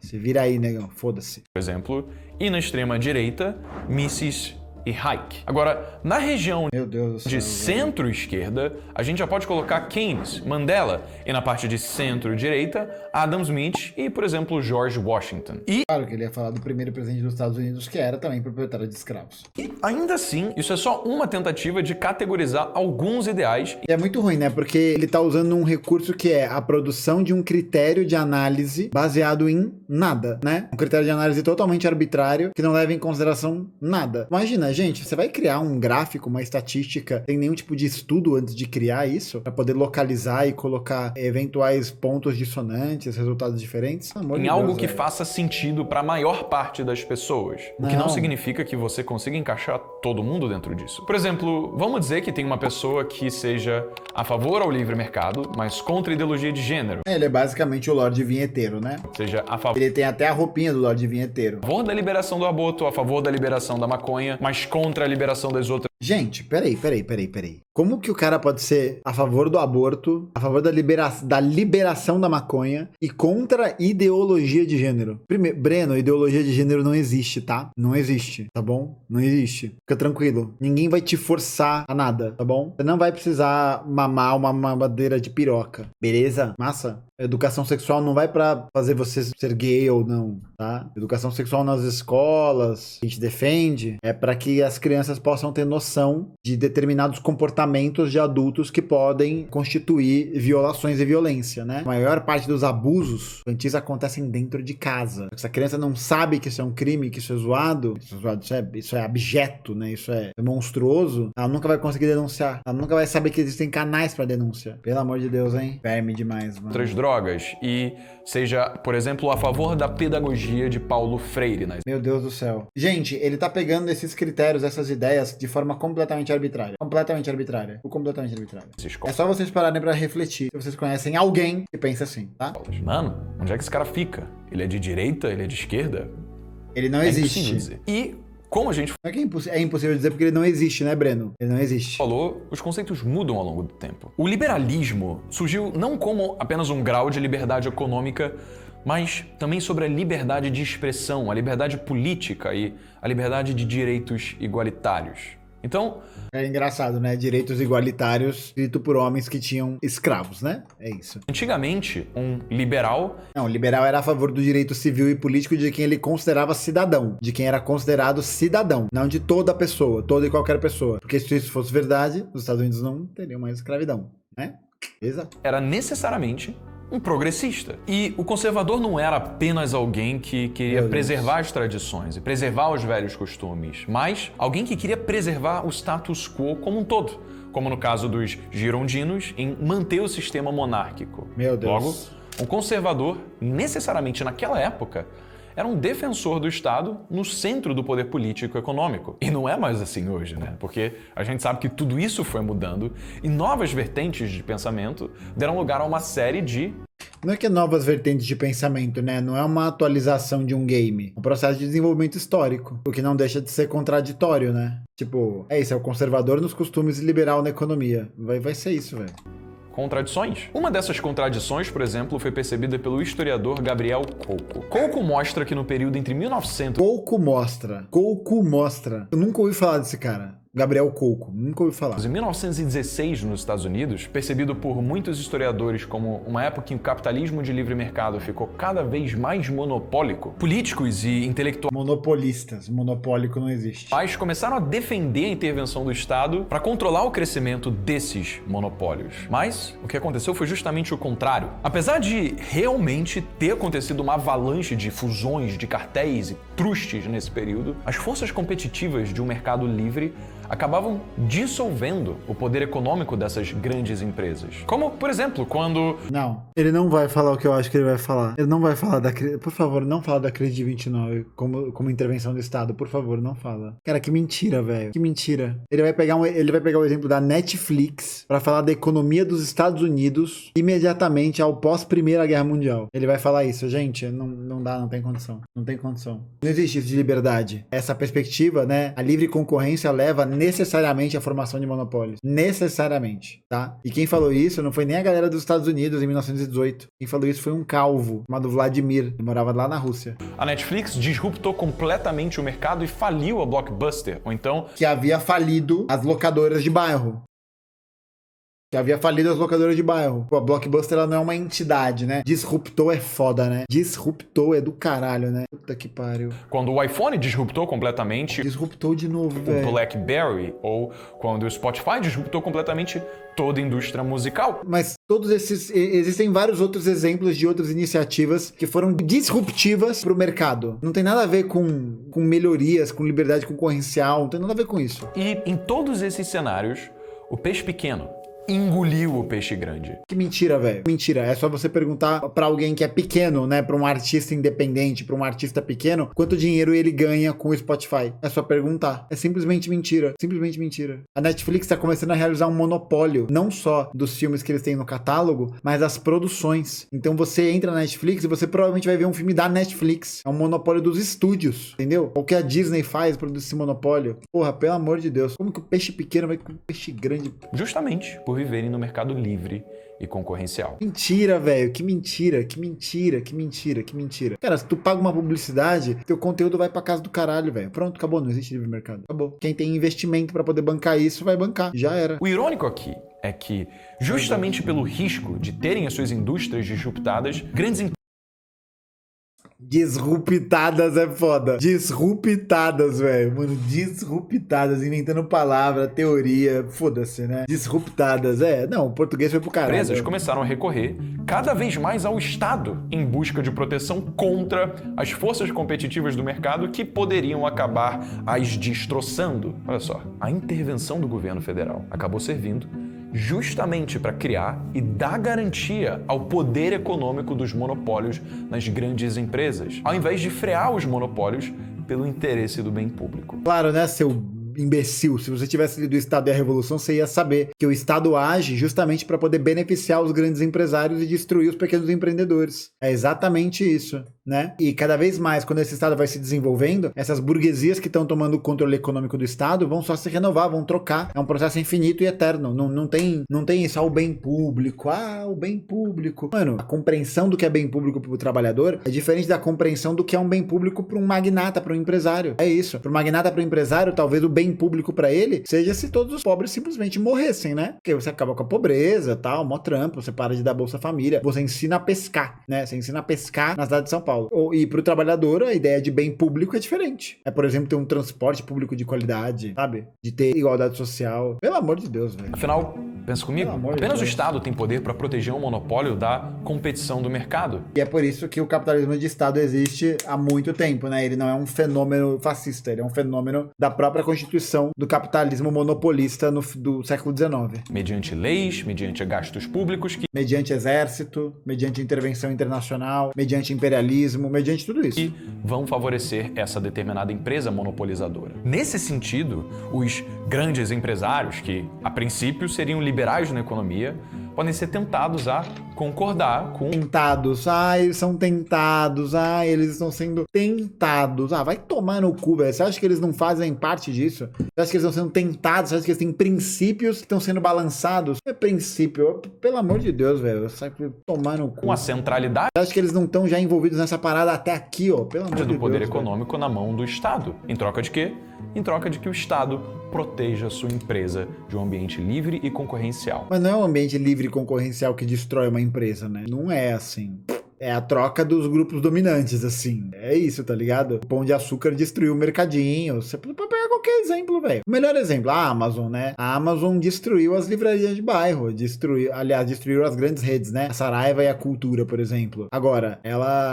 se vira aí, negão. Foda-se. Por exemplo, e na extrema direita, Mises e Hayek. Agora, na região Meu Deus do céu, de centro-esquerda, a gente já pode colocar Keynes, Mandela, e na parte de centro-direita, Adam Smith e, por exemplo, George Washington. E Claro que ele ia falar do primeiro presidente dos Estados Unidos, que era também proprietário de escravos. ainda assim, isso é só uma tentativa de categorizar alguns ideais. E é muito ruim, né? Porque ele tá usando um recurso que é a produção de um critério de análise baseado em nada, né? Um critério de análise totalmente arbitrário, que não leva em consideração nada. Imagina, Mas, gente, você vai criar um gráfico, uma estatística, sem nenhum tipo de estudo antes de criar isso, pra poder localizar e colocar eventuais pontos dissonantes, resultados diferentes? Em algo que faça sentido para a maior parte das pessoas. O que não significa que você consiga encaixar todo mundo dentro disso. Por exemplo, vamos dizer que tem uma pessoa que seja a favor ao livre mercado, mas contra a ideologia de gênero. Ele é basicamente o Lorde Vinheteiro, né? Ou seja, a favor Ele tem até a roupinha do Lorde Vinheteiro. da liberação do aborto, a favor da liberação da maconha, mas contra a liberação das outras. Gente, peraí. Como que o cara pode ser a favor do aborto, a favor da liberação da maconha e contra ideologia de gênero? Primeiro, Breno, ideologia de gênero não existe, tá? Não existe, tá bom? Não existe. Fica tranquilo. Ninguém vai te forçar a nada, tá bom? Você não vai precisar mamar uma mamadeira de piroca, beleza? Massa? Educação sexual não vai pra fazer você ser gay ou não, tá? Educação sexual nas escolas, a gente defende, é pra que as crianças possam ter noção de determinados comportamentos de adultos que podem constituir violações e violência, né? A maior parte dos abusos infantis acontecem dentro de casa. Se a criança não sabe que isso é um crime, que isso é zoado, isso é abjeto, né? Isso é monstruoso, ela nunca vai conseguir denunciar. Ela nunca vai saber que existem canais pra denúncia. Pelo amor de Deus, hein? Verme demais, mano. Outras drogas e seja, por exemplo, a favor da pedagogia de Paulo Freire. Meu Deus do céu. Gente, ele tá pegando esses critérios, essas ideias de forma completamente arbitrária. Completamente arbitrária. É só vocês pararem pra refletir se vocês conhecem alguém que pensa assim, tá? Mano, onde é que esse cara fica? Ele é de direita? Ele é de esquerda? Ele não existe. Impossível dizer. E como a gente não é que é impossível dizer porque ele não existe, né, Breno? Ele não existe. Falou, os conceitos mudam ao longo do tempo. O liberalismo surgiu não como apenas um grau de liberdade econômica, mas também sobre a liberdade de expressão, a liberdade política e a liberdade de direitos igualitários. Então... É engraçado, né? Direitos igualitários escrito por homens que tinham escravos, né? É isso. Antigamente, um liberal... Não, o liberal era a favor do direito civil e político de quem ele considerava cidadão. De quem era considerado cidadão. Não de toda pessoa, toda e qualquer pessoa. Porque se isso fosse verdade, os Estados Unidos não teriam mais escravidão, né? Exato. Era necessariamente um progressista. E o conservador não era apenas alguém que queria preservar as tradições e preservar os velhos costumes, mas alguém que queria preservar o status quo como um todo, como no caso dos girondinos em manter o sistema monárquico. Meu Deus. Logo, um conservador, necessariamente naquela época, era um defensor do Estado no centro do poder político e econômico. E não é mais assim hoje, né? Porque a gente sabe que tudo isso foi mudando e novas vertentes de pensamento deram lugar a uma série de... Não é que é novas vertentes de pensamento, né? Não é uma atualização de um game. É um processo de desenvolvimento histórico, o que não deixa de ser contraditório, né? Tipo, é isso, é o conservador nos costumes e liberal na economia. Vai ser isso, velho. Contradições. Uma dessas contradições, por exemplo, foi percebida pelo historiador Gabriel Colco. Colco mostra que no período entre 1900... Colco mostra. Eu nunca ouvi falar desse cara. Gabriel Colco, nunca ouvi falar. Em 1916, nos Estados Unidos, percebido por muitos historiadores como uma época em que o capitalismo de livre mercado ficou cada vez mais monopólico, políticos e intelectuais monopolistas, monopólico não existe. Começaram a defender a intervenção do Estado para controlar o crescimento desses monopólios. Mas o que aconteceu foi justamente o contrário. Apesar de realmente ter acontecido uma avalanche de fusões, de cartéis e trustes nesse período, as forças competitivas de um mercado livre acabavam dissolvendo o poder econômico dessas grandes empresas. Como, por exemplo, quando... Não, ele não vai falar o que eu acho que ele vai falar. Ele não vai falar da crise... Por favor, não fala da crise de 29 como intervenção do Estado. Por favor, não fala. Cara, que mentira, velho. Que mentira. Ele vai pegar o exemplo da Netflix pra falar da economia dos Estados Unidos imediatamente ao pós-Primeira Guerra Mundial. Ele vai falar isso. Gente, não dá, não tem condição. Não tem condição. Não existe isso de liberdade. Essa perspectiva, né? A livre concorrência leva necessariamente a formação de monopólios. Necessariamente, tá? E quem falou isso não foi nem a galera dos Estados Unidos em 1918. Quem falou isso foi um calvo chamado Vladimir, que morava lá na Rússia. A Netflix disruptou completamente o mercado e faliu a Blockbuster, ou então... que havia falido as locadoras de bairro. Que havia falido as locadoras de bairro. Pô, a Blockbuster, ela não é uma entidade, né? Disruptou é foda, né? Disruptou é do caralho, né? Puta que pariu. Quando o iPhone disruptou completamente Disruptou de novo, o velho. BlackBerry, ou quando o Spotify disruptou completamente toda a indústria musical. Mas todos esses... Existem vários outros exemplos de outras iniciativas que foram disruptivas pro mercado. Não tem nada a ver com melhorias, com liberdade concorrencial, não tem nada a ver com isso. E em todos esses cenários, o peixe pequeno engoliu o peixe grande. Que mentira, velho. Mentira. É só você perguntar pra alguém que é pequeno, né? Pra um artista independente, pra um artista pequeno, quanto dinheiro ele ganha com o Spotify. É só perguntar. É simplesmente mentira. Simplesmente mentira. A Netflix tá começando a realizar um monopólio, não só dos filmes que eles têm no catálogo, mas das produções. Então você entra na Netflix e você provavelmente vai ver um filme da Netflix. É um monopólio dos estúdios, entendeu? O que a Disney faz produzir esse monopólio. Porra, pelo amor de Deus. Como que o peixe pequeno vai com o peixe grande? Justamente por viverem no mercado livre e concorrencial. Mentira, velho. Que mentira, que mentira, que mentira, que mentira. Cara, se tu paga uma publicidade, teu conteúdo vai pra casa do caralho, velho. Pronto, acabou. Não existe livre mercado. Acabou. Quem tem investimento pra poder bancar isso, vai bancar. Já era. O irônico aqui é que, justamente pelo risco de terem as suas indústrias disruptadas, grandes Disruptadas é foda. Disruptadas, velho. Mano, disruptadas. Inventando palavra, teoria. Foda-se, né? Disruptadas. Não, o português foi pro caralho. empresas começaram a recorrer cada vez mais ao Estado em busca de proteção contra as forças competitivas do mercado que poderiam acabar as destroçando. Olha só, a intervenção do governo federal acabou servindo justamente para criar e dar garantia ao poder econômico dos monopólios nas grandes empresas, ao invés de frear os monopólios pelo interesse do bem público. Claro, né, seu imbecil, se você tivesse lido o Estado e a Revolução, você ia saber que o Estado age justamente para poder beneficiar os grandes empresários e destruir os pequenos empreendedores. É exatamente isso, né? E cada vez mais, quando esse Estado vai se desenvolvendo, essas burguesias que estão tomando o controle econômico do Estado vão só se renovar, vão trocar. É um processo infinito e eterno. Não tem só o bem público. Ah, o bem público. Mano, a compreensão do que é bem público pro trabalhador é diferente da compreensão do que é um bem público para um magnata, para um empresário. É isso. Para o magnata, para o empresário, talvez o bem público para ele seja se todos os pobres simplesmente morressem, né? Porque você acaba com a pobreza, tal, mó trampo, você para de dar Bolsa Família, você ensina a pescar, né? Você ensina a pescar na cidade de São Paulo. E pro trabalhador, a ideia de bem público é diferente. É, por exemplo, ter um transporte público de qualidade, sabe? De ter igualdade social. Pelo amor de Deus, velho. Afinal, pensa comigo, apenas o Estado tem poder para proteger um monopólio da competição do mercado. E é por isso que o capitalismo de Estado existe há muito tempo, né? Ele não é um fenômeno fascista, ele é um fenômeno da própria constituição do capitalismo monopolista do século XIX. Mediante leis, mediante gastos públicos que... Mediante exército, mediante intervenção internacional, mediante imperialismo, mediante tudo isso. que vão favorecer essa determinada empresa monopolizadora. Nesse sentido, os grandes empresários, que a princípio seriam liberais na economia, podem ser tentados a concordar com... Tentados, eles são tentados, eles estão sendo tentados. Vai tomar no cu, velho. Você acha que eles não fazem parte disso? Você acha que eles estão sendo tentados? Você acha que eles têm princípios que estão sendo balançados? É princípio, pelo amor de Deus, velho. Você vai tomar no cu. Com a centralidade Você acha que eles não estão já envolvidos nessa parada até aqui, ó? Pelo amor de Deus. do poder velho. econômico na mão do Estado. Em troca de quê? Em troca de que o Estado proteja a sua empresa de um ambiente livre e concorrencial. Mas não é um ambiente livre e concorrencial que destrói uma empresa, né? Não é assim. É a troca dos grupos dominantes, assim. É isso, tá ligado? O Pão de Açúcar destruiu o mercadinho. Você pode pegar qualquer exemplo, velho. O melhor exemplo, a Amazon, né? A Amazon destruiu as livrarias de bairro. Destruiu as grandes redes, né? A Saraiva e a Cultura, por exemplo. Agora,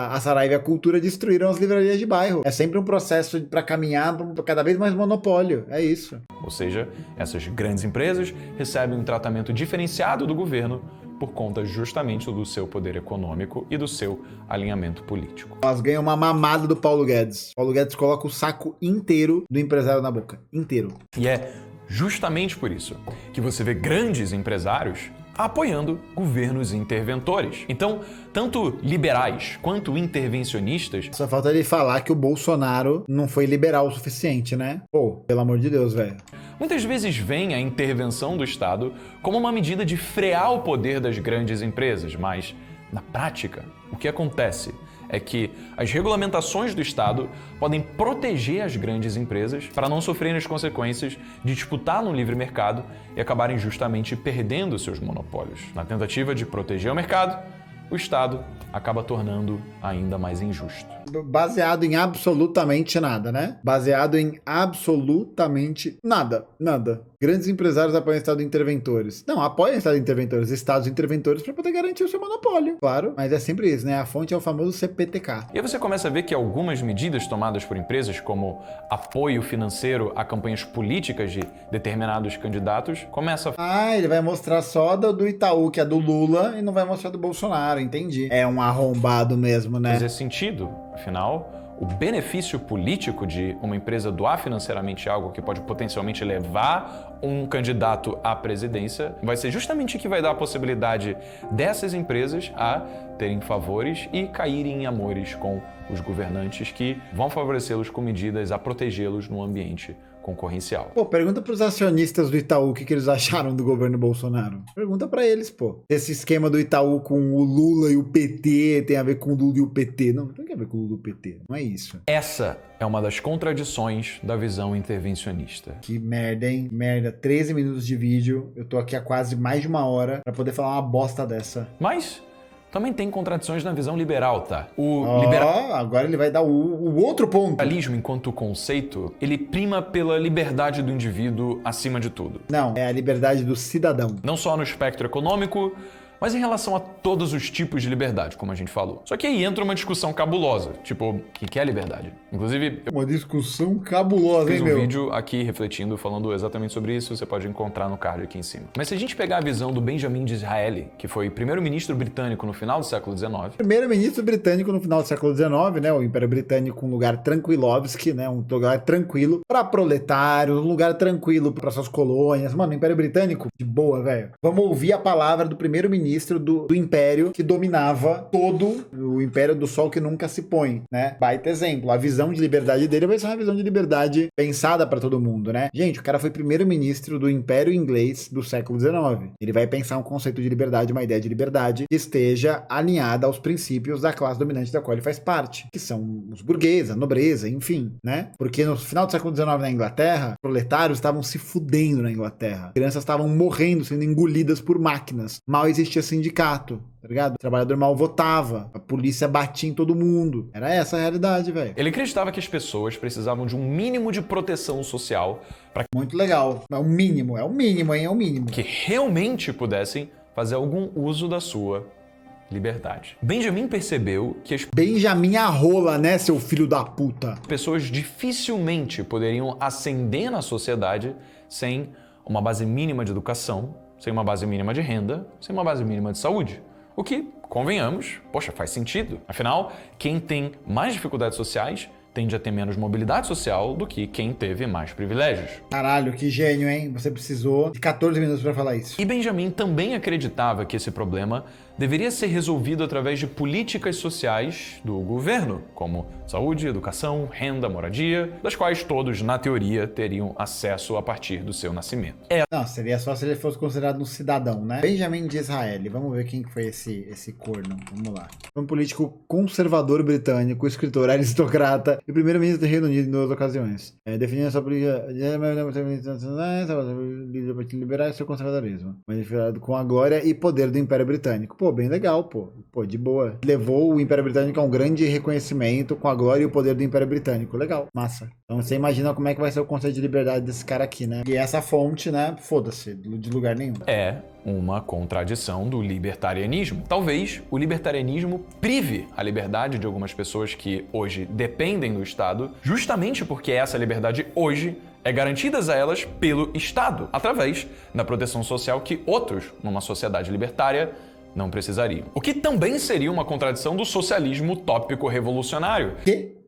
a Saraiva e a Cultura destruíram as livrarias de bairro. É sempre um processo pra caminhar pra cada vez mais monopólio. É isso. Ou seja, essas grandes empresas recebem um tratamento diferenciado do governo por conta justamente do seu poder econômico e do seu alinhamento político. Elas ganham uma mamada do Paulo Guedes. Paulo Guedes coloca o saco inteiro do empresário na boca. Inteiro. E é justamente por isso que você vê grandes empresários apoiando governos interventores. Então, tanto liberais quanto intervencionistas... Só falta ele falar que o Bolsonaro não foi liberal o suficiente, né? Pô, pelo amor de Deus, velho. Muitas vezes veem a intervenção do Estado como uma medida de frear o poder das grandes empresas, mas, na prática, o que acontece é que as regulamentações do Estado podem proteger as grandes empresas para não sofrerem as consequências de disputar no livre mercado e acabarem justamente perdendo seus monopólios. Na tentativa de proteger o mercado, o Estado acaba tornando ainda mais injusto. Baseado em absolutamente nada, né? Baseado em absolutamente nada. Nada. Grandes empresários apoiam Estado interventores. Não, apoiam Estado interventores, Estados interventores para poder garantir o seu monopólio. Claro, mas é sempre isso, né? A fonte é o famoso CPTK. E aí você começa a ver que algumas medidas tomadas por empresas, como apoio financeiro a campanhas políticas de determinados candidatos, começa a... Ele vai mostrar só do Itaú, que é do Lula, e não vai mostrar do Bolsonaro, entendi. É um arrombado mesmo, né? fazer sentido. Afinal, o benefício político de uma empresa doar financeiramente algo que pode potencialmente levar um candidato à presidência vai ser justamente o que vai dar a possibilidade dessas empresas a terem favores e caírem em amores com os governantes que vão favorecê-los com medidas a protegê-los no ambiente concorrencial. Pô, pergunta pros acionistas do Itaú o que eles acharam do governo Bolsonaro. Pergunta pra eles, pô. Esse esquema do Itaú com o Lula e o PT tem a ver com o Lula e o PT. Não tem a ver com o Lula e o PT. Não é isso. Essa é uma das contradições da visão intervencionista. Que merda, hein? Merda. 13 minutos de vídeo. Eu tô aqui há quase mais de uma hora pra poder falar uma bosta dessa. Mas também tem contradições na visão liberal, tá? Agora ele vai dar o outro ponto. O liberalismo, enquanto conceito, ele prima pela liberdade do indivíduo acima de tudo. Não, é a liberdade do cidadão. Não só no espectro econômico, mas em relação a todos os tipos de liberdade, como a gente falou. Só que aí entra uma discussão cabulosa, tipo, o que é liberdade? Inclusive, eu Uma discussão cabulosa, fiz hein, um meu? vídeo aqui refletindo, falando exatamente sobre isso, você pode encontrar no card aqui em cima. Mas se a gente pegar a visão do Benjamin Disraeli, que foi primeiro-ministro britânico no final do século XIX, Primeiro-ministro britânico no final do século XIX, né? O Império Britânico, um lugar tranquilovski, né? Um lugar tranquilo para proletários, um lugar tranquilo para suas colônias. Mano, o Império Britânico, de boa, velho. Vamos ouvir a palavra do primeiro-ministro do Império que dominava todo o Império do Sol que nunca se põe, né? Baita exemplo. A visão de liberdade dele vai ser uma visão de liberdade pensada para todo mundo, né? Gente, o cara foi primeiro-ministro do Império Inglês do século XIX. Ele vai pensar um conceito de liberdade, uma ideia de liberdade que esteja alinhada aos princípios da classe dominante da qual ele faz parte, que são os burgueses, a nobreza, enfim, né? Porque no final do século XIX na Inglaterra, proletários estavam se fudendo na Inglaterra. Crianças estavam morrendo, sendo engolidas por máquinas. Mal existia sindicato, tá ligado? O trabalhador mal votava, a polícia batia em todo mundo. Era essa a realidade, velho. ele acreditava que as pessoas precisavam de um mínimo de proteção social para Muito legal. É o mínimo, hein? É o mínimo. que realmente pudessem fazer algum uso da sua liberdade. Benjamin percebeu que as Benjamin Arrola, né, seu filho da puta? pessoas dificilmente poderiam ascender na sociedade sem uma base mínima de educação, sem uma base mínima de renda, sem uma base mínima de saúde. O que, convenhamos, poxa, faz sentido. Afinal, quem tem mais dificuldades sociais tende a ter menos mobilidade social do que quem teve mais privilégios. Caralho, que gênio, hein? Você precisou de 14 minutos pra falar isso. E Benjamin também acreditava que esse problema deveria ser resolvido através de políticas sociais do governo, como saúde, educação, renda, moradia, das quais todos, na teoria, teriam acesso a partir do seu nascimento. Não, seria só se ele fosse considerado um cidadão, né? Benjamin Disraeli. Vamos ver quem que foi esse corno. Vamos lá. Foi um político conservador britânico, escritor, aristocrata e primeiro-ministro do Reino Unido em duas ocasiões. Definindo a sua política liberar seu conservadorismo, manifestado com a glória e poder do Império Britânico. Pô, bem legal, pô. Pô, de boa. Levou o Império Britânico a um grande reconhecimento com a glória e o poder do Império Britânico. Legal, massa. Então você imagina como é que vai ser o conceito de liberdade desse cara aqui, né? E essa fonte, né? Foda-se, de lugar nenhum. É uma contradição do libertarianismo. Talvez o libertarianismo prive a liberdade de algumas pessoas que hoje dependem do Estado, justamente porque essa liberdade hoje é garantida a elas pelo Estado, através da proteção social que outros, numa sociedade libertária, não precisariam. O que também seria uma contradição do socialismo utópico revolucionário. Que?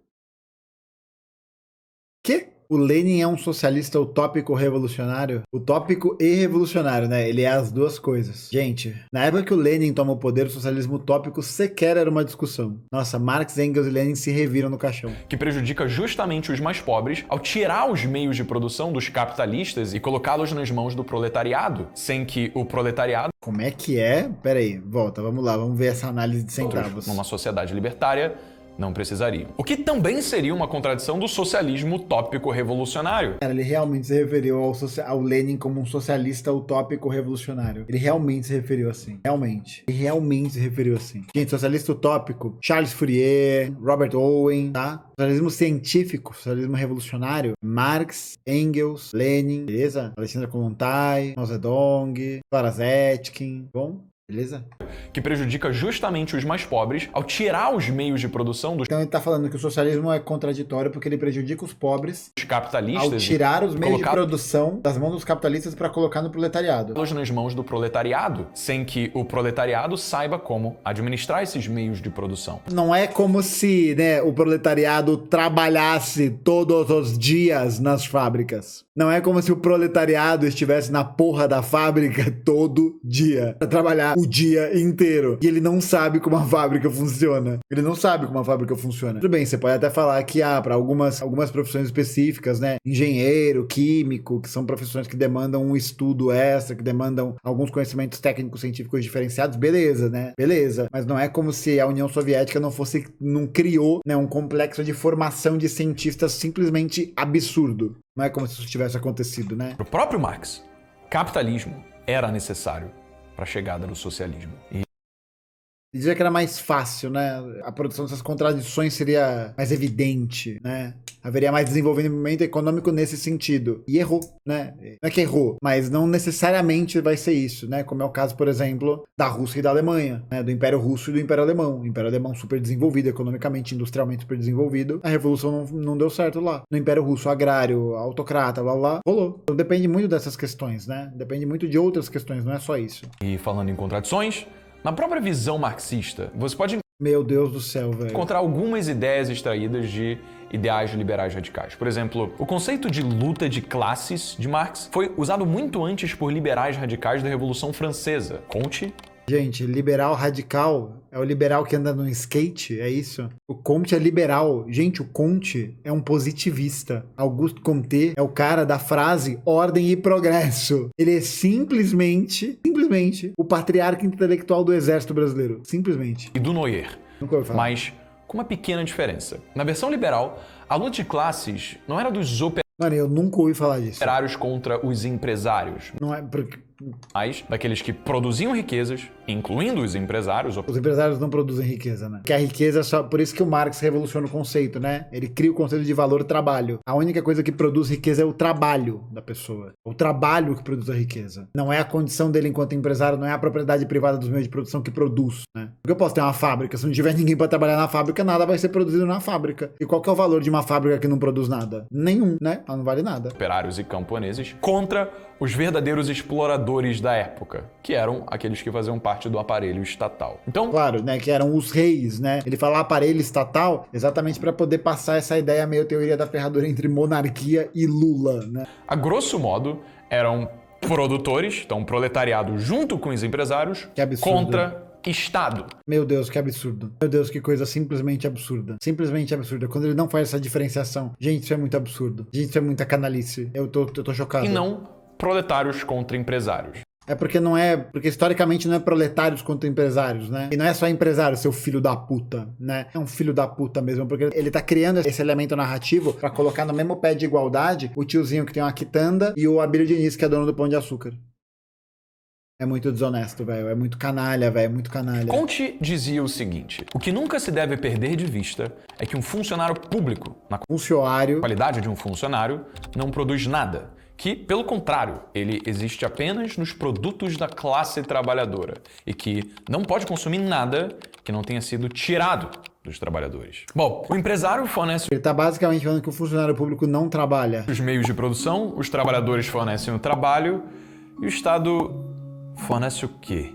O Lenin é um socialista utópico revolucionário? Utópico e revolucionário, né? Ele é as duas coisas. Gente, na época que o Lenin toma o poder, o socialismo utópico sequer era uma discussão. Nossa, Marx, Engels e Lenin se reviram no caixão. Que prejudica justamente os mais pobres ao tirar os meios de produção dos capitalistas e colocá-los nas mãos do proletariado, sem que o proletariado, Como é que é? Pera aí, volta, vamos lá, vamos ver essa análise de centavos. numa sociedade libertária, não precisariam. O que também seria uma contradição do socialismo utópico revolucionário. Cara, ele realmente se referiu ao Lenin como um socialista utópico revolucionário. Ele realmente se referiu assim. Realmente. Ele realmente se referiu assim. Gente, socialista utópico, Charles Fourier, Robert Owen, tá? Socialismo científico, socialismo revolucionário, Marx, Engels, Lenin, beleza? Alexandre Kollontai, Mao Zedong, Clara Zetkin, bom? Beleza? Que prejudica justamente os mais pobres ao tirar os meios de produção dos Então ele tá falando que o socialismo é contraditório porque ele prejudica os pobres capitalistas ao tirar os meios de colocar produção das mãos dos capitalistas para colocar no proletariado. nas mãos do proletariado, sem que o proletariado saiba como administrar esses meios de produção. Não é como se, né, o proletariado trabalhasse todos os dias nas fábricas. Não é como se o proletariado estivesse na porra da fábrica todo dia pra trabalhar o dia inteiro. E ele não sabe como a fábrica funciona. Ele não sabe como a fábrica funciona. Tudo bem, você pode até falar que, para algumas profissões específicas, né? Engenheiro, químico, que são profissões que demandam um estudo extra, que demandam alguns conhecimentos técnicos científicos diferenciados, beleza, né? Beleza. Mas não é como se a União Soviética não criou, né, um complexo de formação de cientistas simplesmente absurdo. Não é como se isso tivesse acontecido, né? Para o próprio Marx, capitalismo era necessário para a chegada do socialismo. E Dizia que era mais fácil, né? A produção dessas contradições seria mais evidente, né? Haveria mais desenvolvimento econômico nesse sentido. E errou, né? Não é que errou, mas não necessariamente vai ser isso, né? Como é o caso, por exemplo, da Rússia e da Alemanha, né? Do Império Russo e do Império Alemão. O Império Alemão super desenvolvido, economicamente, industrialmente super desenvolvido. A Revolução não deu certo lá. No Império Russo, agrário, autocrata, blá blá, rolou. Então depende muito dessas questões, né? Depende muito de outras questões, não é só isso. E falando em contradições, na própria visão marxista, você pode Meu Deus do céu, velho. encontrar algumas ideias extraídas de ideais liberais radicais. Por exemplo, o conceito de luta de classes de Marx foi usado muito antes por liberais radicais da Revolução Francesa. Comte. Gente, liberal radical é o liberal que anda no skate, é isso? O Comte é liberal. Gente, o Comte é um positivista. Auguste Comte é o cara da frase ordem e progresso. Ele é simplesmente o patriarca intelectual do exército brasileiro. Simplesmente. E do Noyer. Nunca ouvi falar. Mas com uma pequena diferença. Na versão liberal, a luta de classes não era dos Mano, eu nunca ouvi falar disso. operários contra os empresários, Não é porque mas daqueles que produziam riquezas, incluindo os empresários. os empresários não produzem riqueza, né? Que a riqueza é só... Por isso que o Marx revoluciona o conceito, né? Ele cria o conceito de valor trabalho. A única coisa que produz riqueza é o trabalho da pessoa. O trabalho que produz a riqueza. Não é a condição dele enquanto empresário, não é a propriedade privada dos meios de produção que produz, né? Porque eu posso ter uma fábrica, se não tiver ninguém pra trabalhar na fábrica, nada vai ser produzido na fábrica. E qual que é o valor de uma fábrica que não produz nada? Nenhum, né? Ela não vale nada. Operários e camponeses contra os verdadeiros exploradores da época, que eram aqueles que faziam parte do aparelho estatal. Então, Claro, né? Que eram os reis, né? Ele fala aparelho estatal exatamente para poder passar essa ideia meio teoria da ferradura entre monarquia e Lula, né? a grosso modo, eram produtores, então proletariado junto com os empresários, Que absurdo. contra Estado. Meu Deus, que absurdo. Meu Deus, que coisa simplesmente absurda. Simplesmente absurda. Quando ele não faz essa diferenciação. Gente, isso é muito absurdo. Gente, isso é muita canalice. Eu tô chocado. E não proletários contra empresários. É porque não é... Porque historicamente não é proletários contra empresários, né? E não é só empresário, seu filho da puta, né? É um filho da puta mesmo, porque ele tá criando esse elemento narrativo pra colocar no mesmo pé de igualdade o tiozinho que tem uma quitanda e o Abílio Diniz, que é dono do Pão de Açúcar. É muito desonesto, velho. É muito canalha, velho. É muito canalha. Comte dizia o seguinte: o que nunca se deve perder de vista é que um funcionário público, na Funcionário. qualidade de um funcionário, não produz nada. Que, pelo contrário, ele existe apenas nos produtos da classe trabalhadora e que não pode consumir nada que não tenha sido tirado dos trabalhadores. Bom, o empresário fornece Ele tá basicamente falando que o funcionário público não trabalha. os meios de produção, os trabalhadores fornecem o trabalho e o Estado fornece o quê?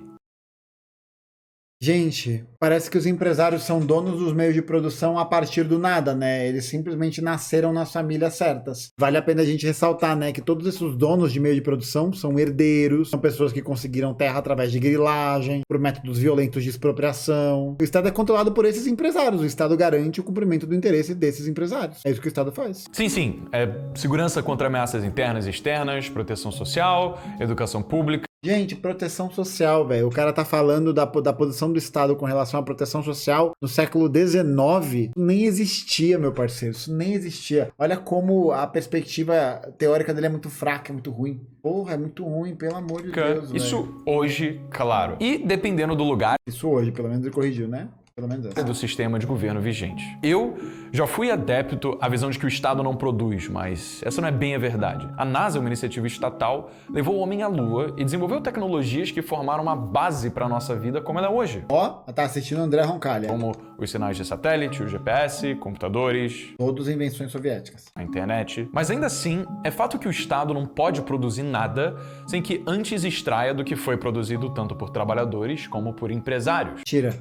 Gente, parece que os empresários são donos dos meios de produção a partir do nada, né? Eles simplesmente nasceram nas famílias certas. Vale a pena a gente ressaltar, né, que todos esses donos de meio de produção são herdeiros, são pessoas que conseguiram terra através de grilagem, por métodos violentos de expropriação. O Estado é controlado por esses empresários. O Estado garante o cumprimento do interesse desses empresários. É isso que o Estado faz. Sim, é segurança contra ameaças internas e externas, proteção social, educação pública. Gente, proteção social, velho. O cara tá falando da posição do Estado com relação à proteção social no século XIX. Nem existia, meu parceiro. Isso nem existia. Olha como a perspectiva teórica dele é muito fraca, é muito ruim. Porra, é muito ruim, pelo amor de Deus, Isso velho. hoje, claro. E dependendo do lugar Isso hoje, pelo menos ele corrigiu, né? Pelo menos essa. do sistema de governo vigente. Eu já fui adepto à visão de que o Estado não produz, mas essa não é bem a verdade. A NASA, uma iniciativa estatal, levou o homem à Lua e desenvolveu tecnologias que formaram uma base para a nossa vida como ela é hoje. Ó, tá assistindo André Roncalha. Como os sinais de satélite, o GPS, computadores, Todas invenções soviéticas. a internet. Mas ainda assim, é fato que o Estado não pode produzir nada sem que antes extraia do que foi produzido tanto por trabalhadores como por empresários. Tira.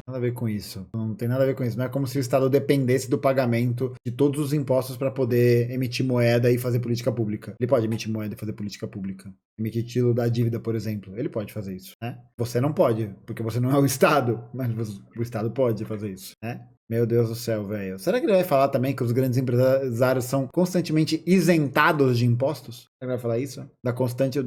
Nada a ver com isso. Não tem nada a ver com isso. Não é como se o Estado dependesse do pagamento de todos os impostos para poder emitir moeda e fazer política pública. Ele pode emitir moeda e fazer política pública. Emitir título da dívida, por exemplo. Ele pode fazer isso, né? Você não pode, porque você não é o Estado. Mas o Estado pode fazer isso, né? Meu Deus do céu, velho. Será que ele vai falar também que os grandes empresários são constantemente isentados de impostos? Será que ele vai falar isso? Do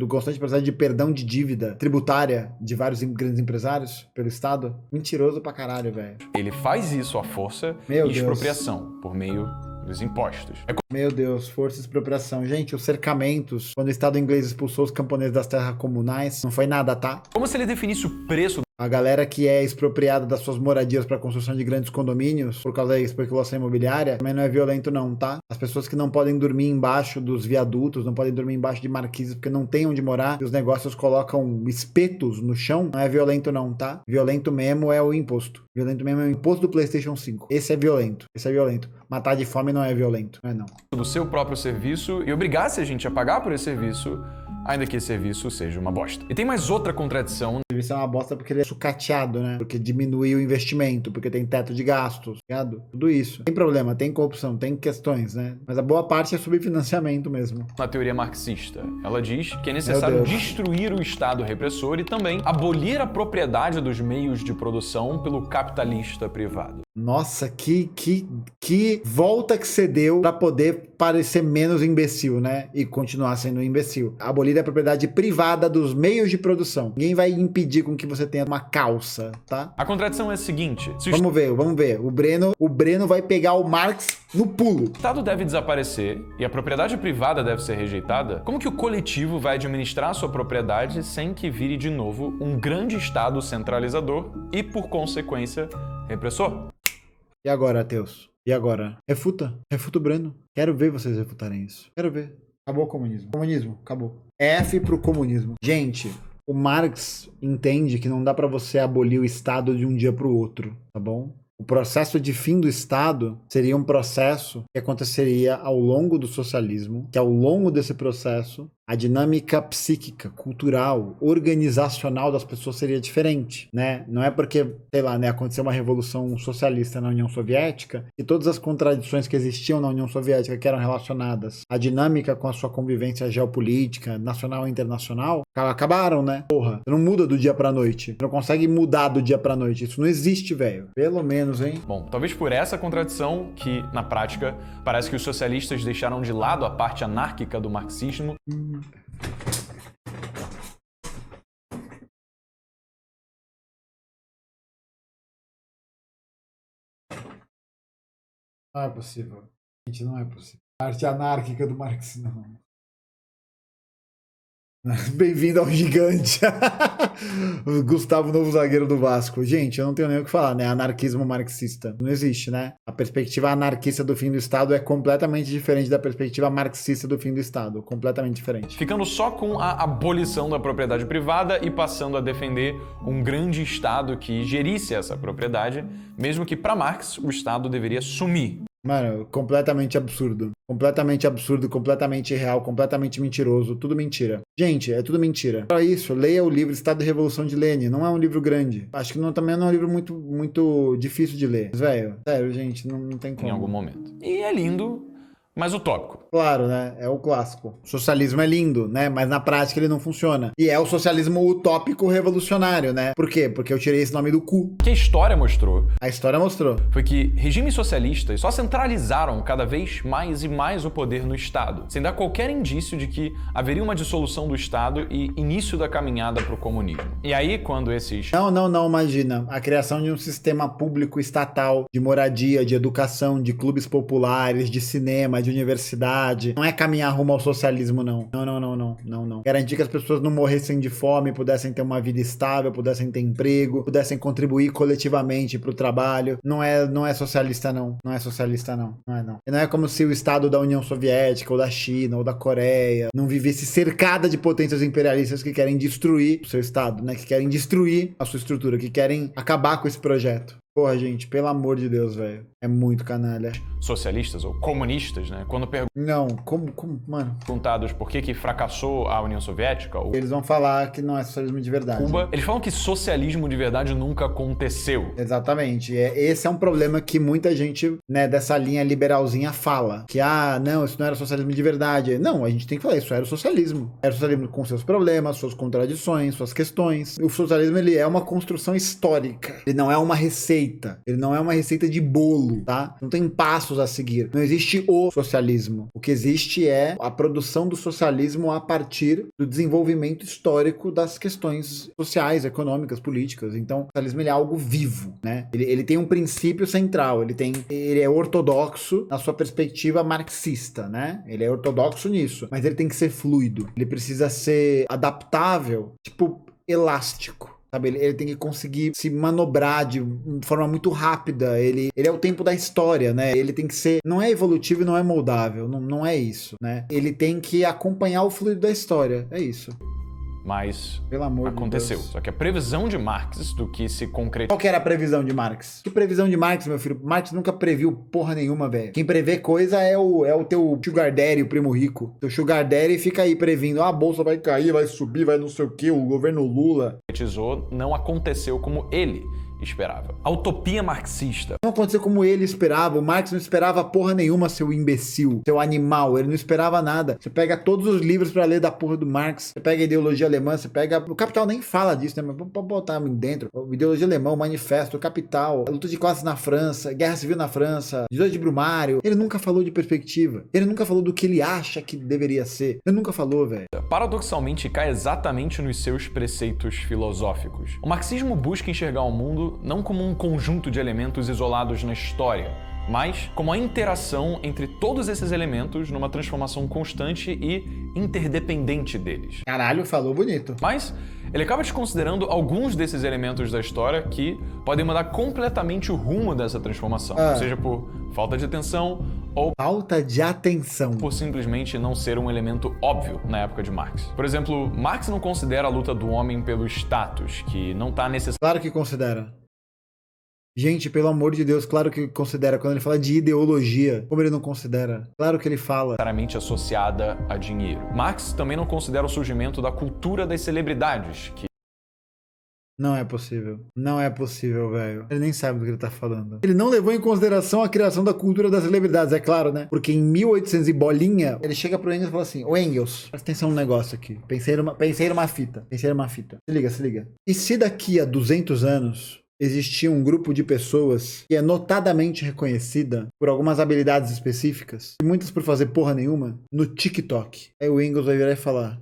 constante processo de perdão de dívida tributária de vários grandes empresários pelo Estado? Mentiroso pra caralho, velho. Ele faz isso à força Meu e Deus. expropriação, por meio dos impostos. É Meu Deus, força e expropriação. Gente, os cercamentos, quando o Estado inglês expulsou os camponeses das terras comunais, não foi nada, tá? como se ele definisse o preço A galera que é expropriada das suas moradias para construção de grandes condomínios por causa da especulação imobiliária também não é violento não, tá? As pessoas que não podem dormir embaixo dos viadutos, não podem dormir embaixo de marquises porque não tem onde morar e os negócios colocam espetos no chão, não é violento não, tá? Violento mesmo é o imposto. Violento mesmo é o imposto do PlayStation 5. Esse é violento. Matar de fome não é violento, não é não. do seu próprio serviço e obrigasse a gente a pagar por esse serviço, ainda que esse serviço seja uma bosta. E tem mais outra contradição. O serviço é uma bosta porque ele é sucateado, né? Porque diminui o investimento, porque tem teto de gastos, ligado? Tudo isso. Tem problema, tem corrupção, tem questões, né? Mas a boa parte é subfinanciamento mesmo. Na teoria marxista, ela diz que é necessário destruir o Estado repressor e também abolir a propriedade dos meios de produção pelo capitalista privado. Nossa, que volta que você deu pra poder parecer menos imbecil, né? E continuar sendo um imbecil. Abolir a propriedade privada dos meios de produção. Ninguém vai impedir com que você tenha uma calça, tá? A contradição é a seguinte: se o Vamos ver. O Breno vai pegar o Marx no pulo. Estado deve desaparecer e a propriedade privada deve ser rejeitada, como que o coletivo vai administrar sua propriedade sem que vire de novo um grande Estado centralizador e, por consequência, repressor? E agora, Ateus? E agora? Refuta o Breno. Quero ver vocês refutarem isso. Quero ver. Acabou o comunismo. Comunismo, acabou. F pro comunismo. Gente, o Marx entende que não dá pra você abolir o Estado de um dia pro outro, tá bom? O processo de fim do Estado seria um processo que aconteceria ao longo do socialismo, que ao longo desse processo a dinâmica psíquica, cultural, organizacional das pessoas seria diferente, né? Não é porque, sei lá, né, aconteceu uma revolução socialista na União Soviética e todas as contradições que existiam na União Soviética que eram relacionadas à dinâmica com a sua convivência geopolítica, nacional e internacional, acabaram, né? Porra, você não muda do dia pra noite. Você não consegue mudar do dia pra noite. Isso não existe, velho. Pelo menos, hein? Bom, talvez por essa contradição que, na prática, parece que os socialistas deixaram de lado a parte anárquica do marxismo. Não é possível. Gente, não é possível. A arte anárquica do marxismo, não. Bem-vindo ao gigante. O Gustavo, novo zagueiro do Vasco. Gente, eu não tenho nem o que falar, né? Anarquismo marxista. Não existe, né? A perspectiva anarquista do fim do Estado é completamente diferente da perspectiva marxista do fim do Estado. Completamente diferente. Ficando só com a abolição da propriedade privada e passando a defender um grande Estado que gerisse essa propriedade, mesmo que, para Marx, o Estado deveria sumir. Mano, completamente absurdo. Completamente absurdo, completamente irreal, completamente mentiroso. Tudo mentira. Gente, é tudo mentira. Para isso, leia o livro Estado e Revolução de Lenin. Não é um livro grande. Acho que também não é um livro muito difícil de ler. Mas, velho, sério, gente, não tem como. Em algum momento. E é lindo mais utópico. Claro, né? É o clássico. O socialismo é lindo, né? Mas na prática ele não funciona. E é o socialismo utópico revolucionário, né? Por quê? Porque eu tirei esse nome do cu. O que a história mostrou A história mostrou. foi que regimes socialistas só centralizaram cada vez mais e mais o poder no Estado, sem dar qualquer indício de que haveria uma dissolução do Estado e início da caminhada para o comunismo. E aí, quando esses... Não, imagina. A criação de um sistema público estatal de moradia, de educação, de clubes populares, de cinema, de universidade. Não é caminhar rumo ao socialismo, não. Não. Garantir que as pessoas não morressem de fome, pudessem ter uma vida estável, pudessem ter emprego, pudessem contribuir coletivamente para o trabalho. Não é socialista, não. Não é socialista, não. Não é, não. E não é como se o Estado da União Soviética, ou da China, ou da Coreia, não vivesse cercada de potências imperialistas que querem destruir o seu Estado, né? Que querem destruir a sua estrutura, que querem acabar com esse projeto. Porra, gente, pelo amor de Deus, velho. É muito canalha. socialistas ou comunistas, né, quando Não, mano? perguntados por que fracassou a União Soviética ou Eles vão falar que não é socialismo de verdade. Cuba, eles falam que socialismo de verdade nunca aconteceu. Exatamente. Esse é um problema que muita gente, né, dessa linha liberalzinha fala. Que, não, isso não era socialismo de verdade. Não, a gente tem que falar, isso era o socialismo. Era o socialismo com seus problemas, suas contradições, suas questões. O socialismo, ele é uma construção histórica. Ele não é uma receita. Ele não é uma receita de bolo, tá? Não tem passos a seguir. Não existe o socialismo. O que existe é a produção do socialismo a partir do desenvolvimento histórico das questões sociais, econômicas, políticas. Então, o socialismo, ele é algo vivo, né? Ele tem um princípio central. Ele é ortodoxo na sua perspectiva marxista, né? Ele é ortodoxo nisso. Mas ele tem que ser fluido. Ele precisa ser adaptável, tipo, elástico. Sabe, ele tem que conseguir se manobrar de forma muito rápida. Ele é o tempo da história, né? Ele tem que ser... Não é evolutivo e não é moldável. Não é isso, né? Ele tem que acompanhar o fluido da história. É isso. Mas pelo amor aconteceu. De Deus. Só que a previsão de Marx do que se concretizou... Qual que era a previsão de Marx? Que previsão de Marx, meu filho? Marx nunca previu porra nenhuma, velho. Quem prevê coisa é o teu sugar daddy, o primo rico. Teu sugar daddy fica aí previndo. A bolsa vai cair, vai subir, vai não sei o que, o governo Lula. Não aconteceu como ele esperava. A utopia marxista. Não aconteceu como ele esperava. O Marx não esperava porra nenhuma, seu imbecil, seu animal. Ele não esperava nada. Você pega todos os livros pra ler da porra do Marx. Você pega a ideologia alemã, você pega... O Capital nem fala disso, né? Mas pode botar dentro. A ideologia alemã, o manifesto, o Capital, a luta de classes na França, guerra civil na França, 18 de Brumário. Ele nunca falou de perspectiva. Ele nunca falou do que ele acha que deveria ser. Ele nunca falou, velho. Paradoxalmente, cai exatamente nos seus preceitos filosóficos. O marxismo busca enxergar o mundo não como um conjunto de elementos isolados na história, mas como a interação entre todos esses elementos numa transformação constante e interdependente deles. Caralho, falou bonito. Mas ele acaba desconsiderando alguns desses elementos da história que podem mudar completamente o rumo dessa transformação, seja por falta de atenção ou falta de atenção, por simplesmente não ser um elemento óbvio na época de Marx. Por exemplo, Marx não considera a luta do homem pelo status, que não está necessariamente... Claro que considera. Gente, pelo amor de Deus, claro que considera. Quando ele fala de ideologia, como ele não considera? Claro que ele fala. Necessariamente associada a dinheiro. Marx também não considera o surgimento da cultura das celebridades, que... Não é possível. Não é possível, velho. Ele nem sabe do que ele tá falando. Ele não levou em consideração a criação da cultura das celebridades, é claro, né? Porque em 1800 e bolinha, ele chega pro Engels e fala assim: ô Engels, presta atenção no negócio aqui. Pensei numa fita. Se liga. E se daqui a 200 anos... existia um grupo de pessoas que é notadamente reconhecida por algumas habilidades específicas, e muitas por fazer porra nenhuma, no TikTok. Aí o Engels vai virar e falar: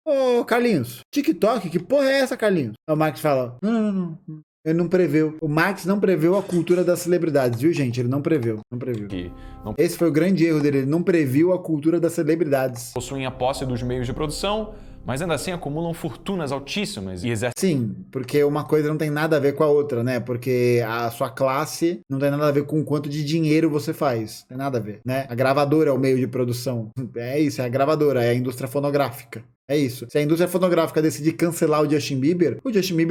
ô Carlinhos, TikTok? Que porra é essa, Carlinhos? Aí o Marx fala: não. Ele não preveu. O Marx não preveu a cultura das celebridades, viu, gente? Ele não preveu. Esse foi o grande erro dele. Ele não previu a cultura das celebridades. Possuem a posse dos meios de produção, mas ainda assim acumulam fortunas altíssimas e exercem... Sim, porque uma coisa não tem nada a ver com a outra, né? Porque a sua classe não tem nada a ver com o quanto de dinheiro você faz. Não tem nada a ver, né? A gravadora é o meio de produção. É isso, é a gravadora, é a indústria fonográfica. É isso. Se a indústria fonográfica decidir cancelar o Justin Bieber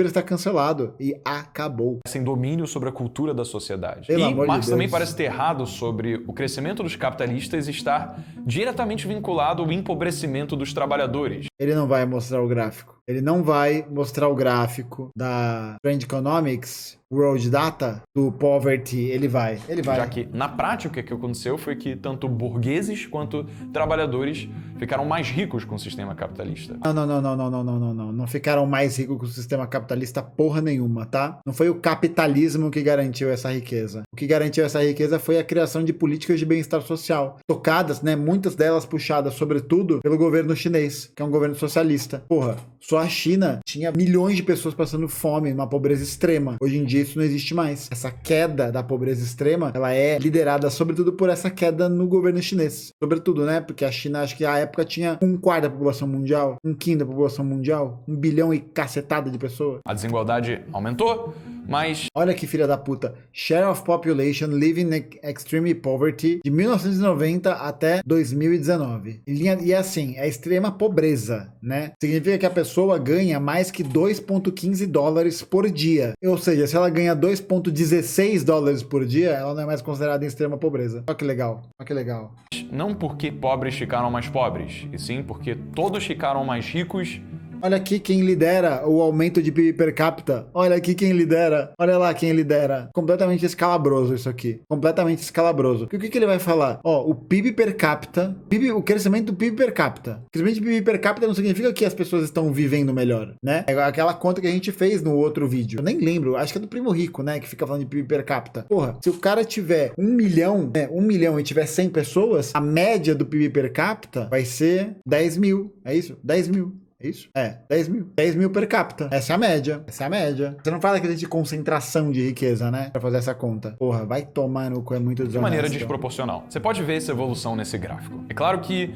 está cancelado. E acabou. Sem domínio sobre a cultura da sociedade. Pelo e amor Marx de também Deus. parece ter errado sobre o crescimento dos capitalistas estar diretamente vinculado ao empobrecimento dos trabalhadores. Ele não vai mostrar o gráfico. Ele não vai mostrar o gráfico da Trend Economics, World Data, do Poverty. Ele vai. Já que, na prática, o que aconteceu foi que tanto burgueses quanto trabalhadores ficaram mais ricos com o sistema capitalista. Não. Não ficaram mais ricos com o sistema capitalista porra nenhuma, tá? Não foi o capitalismo que garantiu essa riqueza. O que garantiu essa riqueza foi a criação de políticas de bem-estar social, tocadas, né, muitas delas puxadas, sobretudo, pelo governo chinês, que é um governo socialista. Porra, só a China tinha milhões de pessoas passando fome, uma pobreza extrema. Hoje em dia isso não existe mais. Essa queda da pobreza extrema, ela é liderada sobretudo por essa queda no governo chinês. Sobretudo, né, porque a China, acho que à época tinha 1/4 da população mundial, 1/5 da população mundial, 1 bilhão e cacetada de pessoas. A desigualdade aumentou, mas... Olha que filha da puta. Share of population living in extreme poverty de 1990 até 2019. E assim, é extrema pobreza, né? Significa que a pessoa ganha mais que 2,15 dólares por dia. Ou seja, se ela ganha 2,16 dólares por dia, ela não é mais considerada em extrema pobreza. Olha que legal. Olha que legal. Não porque pobres ficaram mais pobres, e sim porque todos ficaram mais ricos. Olha aqui quem lidera o aumento de PIB per capita. Olha aqui quem lidera. Olha lá quem lidera. Completamente escalabroso isso aqui. Completamente escalabroso. Porque o que ele vai falar? Ó, o PIB per capita, o crescimento do PIB per capita. O crescimento do PIB per capita não significa que as pessoas estão vivendo melhor, né? É aquela conta que a gente fez no outro vídeo. Eu nem lembro, acho que é do Primo Rico, né? Que fica falando de PIB per capita. Porra, se o cara tiver 1 milhão, né? 1 milhão e tiver 100 pessoas, a média do PIB per capita vai ser 10 mil. É isso? 10 mil. Isso? É, 10 mil. 10 mil per capita. Essa é a média. Essa é a média. Você não fala que existe concentração de riqueza, né? Pra fazer essa conta. Porra, vai tomar no cu, é muito desonesto. De maneira desproporcional. Você pode ver essa evolução nesse gráfico. É claro que...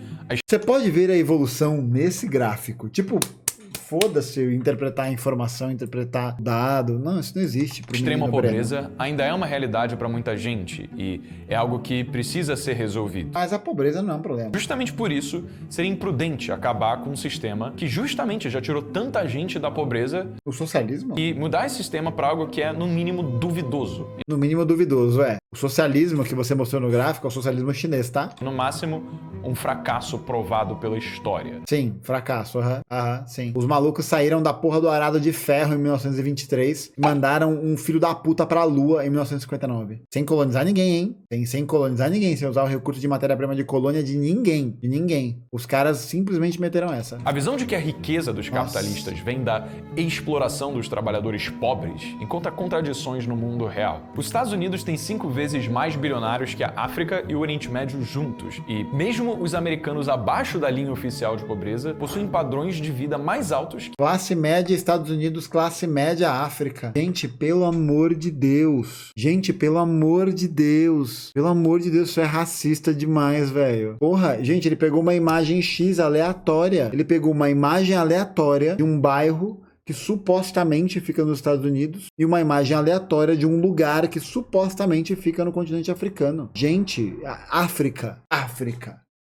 Você pode ver a evolução nesse gráfico. Tipo... Foda-se interpretar a informação, interpretar dado. Não, isso não existe. Extrema pobreza ainda é uma realidade para muita gente e é algo que precisa ser resolvido. Mas a pobreza não é um problema. Justamente por isso, seria imprudente acabar com um sistema que justamente já tirou tanta gente da pobreza. O socialismo? E mudar esse sistema para algo que é, no mínimo, duvidoso. No mínimo duvidoso, é. O socialismo que você mostrou no gráfico é o socialismo chinês, tá? No máximo, um fracasso provado pela história. Sim, fracasso, sim. Os malucos saíram da porra do arado de ferro em 1923 e mandaram um filho da puta pra lua em 1959. Sem colonizar ninguém, hein? Sem colonizar ninguém, sem usar o recurso de matéria-prima de colônia de ninguém. De ninguém. Os caras simplesmente meteram essa. A visão de que a riqueza dos capitalistas vem da exploração dos trabalhadores pobres encontra contradições no mundo real. Os Estados Unidos têm 5 vezes mais bilionários que a África e o Oriente Médio juntos. E mesmo os americanos abaixo da linha oficial de pobreza possuem padrões de vida mais altos. Classe média Estados Unidos, classe média África. Gente, pelo amor de Deus. Gente, pelo amor de Deus. Pelo amor de Deus, isso é racista demais, velho. Porra, gente, ele pegou uma imagem X aleatória. Ele pegou uma imagem aleatória de um bairro que supostamente fica nos Estados Unidos e uma imagem aleatória de um lugar que supostamente fica no continente africano. Gente, África.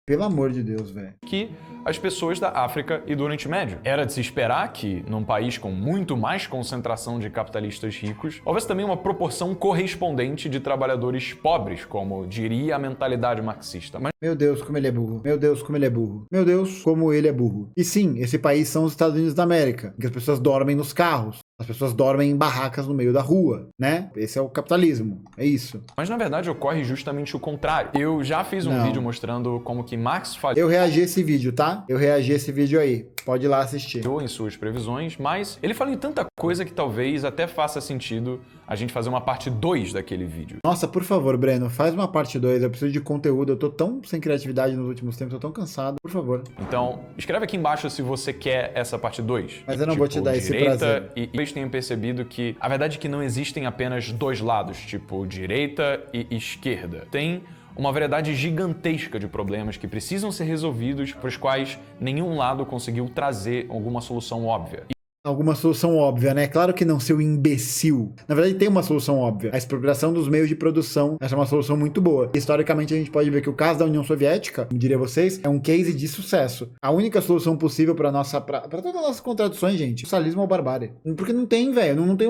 Pelo amor de Deus, velho. Que as pessoas da África e do Oriente Médio. Era de se esperar que, num país com muito mais concentração de capitalistas ricos, houvesse também uma proporção correspondente de trabalhadores pobres, como diria a mentalidade marxista. Mas... Meu Deus, como ele é burro. Meu Deus, como ele é burro. Meu Deus, como ele é burro. E sim, esse país são os Estados Unidos da América, em que as pessoas dormem nos carros. As pessoas dormem em barracas no meio da rua, né? Esse é o capitalismo, é isso. Mas na verdade ocorre justamente o contrário. Eu já fiz um vídeo mostrando como que Marx falhou. Eu reagi a esse vídeo, tá? Eu reagi a esse vídeo aí. Pode ir lá assistir. Em suas previsões, mas ele falou em tanta coisa que talvez até faça sentido a gente fazer uma parte 2 daquele vídeo. Nossa, por favor, Breno, faz uma parte 2. Eu preciso de conteúdo. Eu tô tão sem criatividade nos últimos tempos, eu tô tão cansado. Por favor. Então, escreve aqui embaixo se você quer essa parte 2. Mas eu não vou te dar esse prazer. E eles tenham percebido que a verdade é que não existem apenas dois lados, tipo direita e esquerda. Tem uma variedade gigantesca de problemas que precisam ser resolvidos, para os quais nenhum lado conseguiu trazer alguma solução óbvia. alguma solução óbvia, né? Claro que não, seu imbecil. Na verdade, tem uma solução óbvia. A expropriação dos meios de produção, essa é uma solução muito boa. Historicamente, a gente pode ver que o caso da União Soviética, como diria vocês, é um case de sucesso. A única solução possível para todas as nossas contradições, gente, socialismo ou barbárie. Porque não tem, velho. Não tem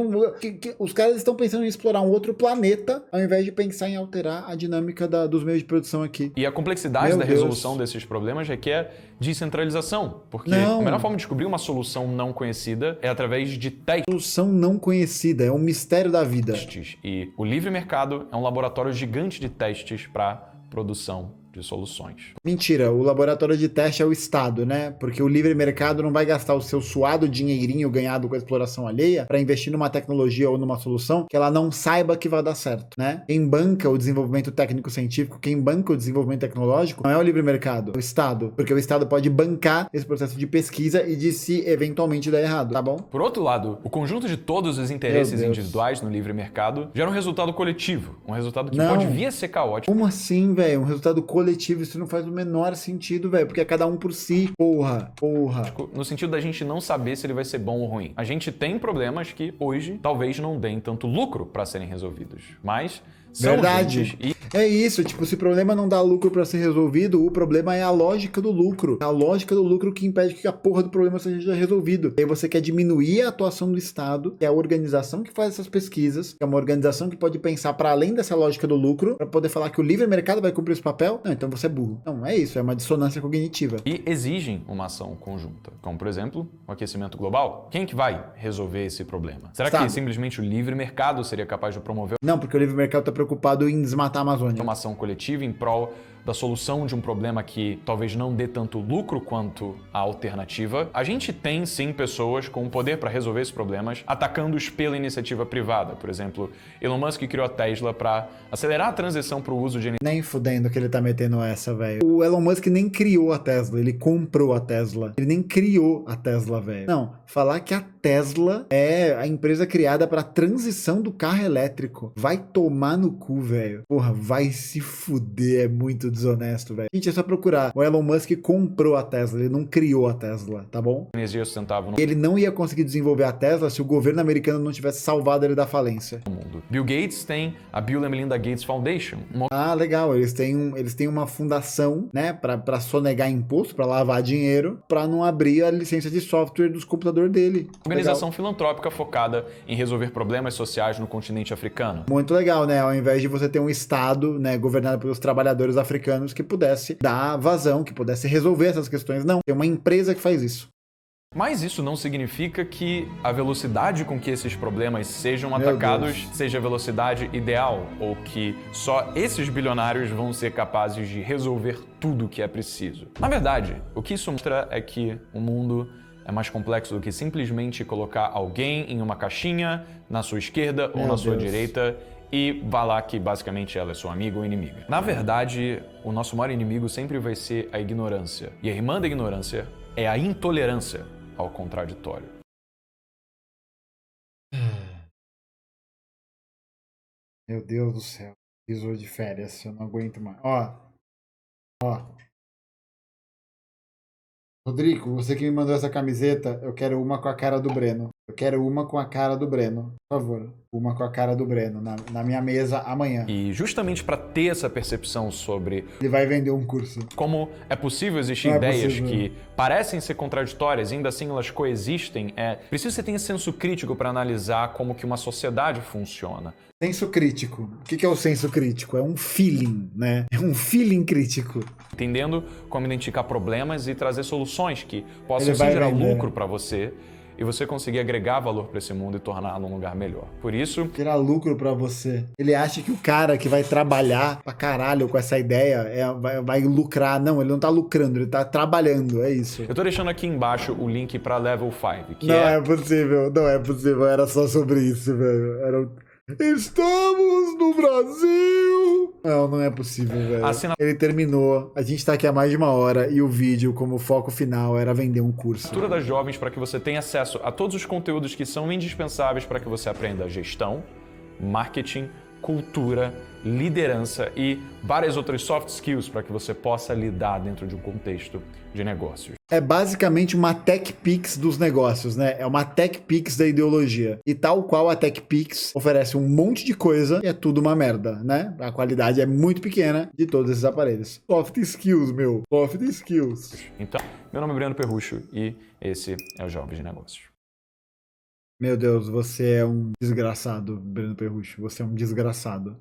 os caras estão pensando em explorar um outro planeta, ao invés de pensar em alterar a dinâmica dos meios de produção aqui. E a complexidade da resolução desses problemas requer descentralização, porque a melhor forma de descobrir uma solução não conhecida é através de testes. Solução não conhecida, é um mistério da vida. E o livre mercado é um laboratório gigante de testes para produção de soluções. Mentira, o laboratório de teste é o Estado, né? Porque o livre mercado não vai gastar o seu suado dinheirinho ganhado com a exploração alheia para investir numa tecnologia ou numa solução que ela não saiba que vai dar certo, né? Quem banca o desenvolvimento técnico-científico, quem banca o desenvolvimento tecnológico, não é o livre mercado, é o Estado. Porque o Estado pode bancar esse processo de pesquisa e de se eventualmente dar errado, tá bom? Por outro lado, o conjunto de todos os interesses individuais no livre mercado gera um resultado coletivo, um resultado que pode vir a ser caótico. Como assim, velho? Um resultado coletivo, isso não faz o menor sentido, velho, porque é cada um por si, porra. No sentido da gente não saber se ele vai ser bom ou ruim. A gente tem problemas que hoje talvez não deem tanto lucro para serem resolvidos, mas são verdade. É isso, tipo, se o problema não dá lucro para ser resolvido, o problema é a lógica do lucro. É a lógica do lucro que impede que a porra do problema seja resolvido. E aí você quer diminuir a atuação do Estado, que é a organização que faz essas pesquisas, que é uma organização que pode pensar para além dessa lógica do lucro, para poder falar que o livre mercado vai cumprir esse papel? Não, então você é burro. Não, é isso, é uma dissonância cognitiva. E exigem uma ação conjunta, como por exemplo, o aquecimento global. Quem que vai resolver esse problema? Será que simplesmente o livre mercado seria capaz de promover? Não, porque o livre mercado está preocupado em desmatar a Amazônia. Uma ação coletiva em prol da solução de um problema que talvez não dê tanto lucro quanto a alternativa. A gente tem sim pessoas com o poder para resolver esses problemas, atacando-os pela iniciativa privada. Por exemplo, Elon Musk criou a Tesla para acelerar a transição para o uso de energia. Nem fudendo que ele tá metendo essa, velho. O Elon Musk nem criou a Tesla, ele comprou a Tesla. Ele nem criou a Tesla, velho. Não, falar que a Tesla é a empresa criada para transição do carro elétrico. Vai tomar no cu, velho. Porra, vai se fuder, é muito desonesto, velho. Gente, é só procurar. O Elon Musk comprou a Tesla, ele não criou a Tesla, tá bom? Energia sustentável no Ele não ia conseguir desenvolver a Tesla se o governo americano não tivesse salvado ele da falência. mundo. Bill Gates tem a Bill e Melinda Gates Foundation. Ah, legal. Eles têm uma fundação, né, pra sonegar imposto, pra lavar dinheiro, pra não abrir a licença de software dos computadores dele. Organização filantrópica focada em resolver problemas sociais no continente africano. Muito legal, né? Ao invés de você ter um estado, né, governado pelos trabalhadores africanos que pudesse dar vazão, que pudesse resolver essas questões. Não, tem uma empresa que faz isso. Mas isso não significa que a velocidade com que esses problemas sejam atacados seja a velocidade ideal, ou que só esses bilionários vão ser capazes de resolver tudo o que é preciso. Na verdade, o que isso mostra é que o mundo é mais complexo do que simplesmente colocar alguém em uma caixinha na sua esquerda ou na sua direita e falar que basicamente ela é sua amiga ou inimiga. Na verdade, o nosso maior inimigo sempre vai ser a ignorância. E a irmã da ignorância é a intolerância ao contraditório. Meu Deus do céu. Pisou de férias, eu não aguento mais. Ó. Rodrigo, você que me mandou essa camiseta, eu quero uma com a cara do Breno. Eu quero uma com a cara do Breno. Por favor, uma com a cara do Breno na minha mesa amanhã. E justamente para ter essa percepção sobre... Ele vai vender um curso. Como é possível existir ideias que parecem ser contraditórias e ainda assim elas coexistem, preciso que você tenha senso crítico para analisar como que uma sociedade funciona. Senso crítico. O que é o senso crítico? É um feeling, né? É um feeling crítico. Entendendo como identificar problemas e trazer soluções que possam gerar lucro para você e você conseguir agregar valor para esse mundo e torná-lo um lugar melhor. Por isso... Gerar lucro para você. Ele acha que o cara que vai trabalhar pra caralho com essa ideia vai lucrar. Não, ele não tá lucrando, ele tá trabalhando, é isso. Eu tô deixando aqui embaixo o link para Level 5, que não é possível, não é possível. Era só sobre isso, velho. Estamos no Brasil! Não é possível, velho. Ele terminou, a gente tá aqui há mais de uma hora e o vídeo, como foco final, era vender um curso. Cultura das jovens para que você tenha acesso a todos os conteúdos que são indispensáveis para que você aprenda gestão, marketing, cultura, liderança e várias outras soft skills para que você possa lidar dentro de um contexto de negócios. É basicamente uma TechPix dos negócios, né? É uma TechPix da ideologia. E tal qual a TechPix oferece um monte de coisa e é tudo uma merda, né? A qualidade é muito pequena de todos esses aparelhos. Soft skills, meu. Soft skills. Então, meu nome é Breno Perrucho e esse é o Jovens de Negócios. Meu Deus, você é um desgraçado, Breno Perrucho. Você é um desgraçado.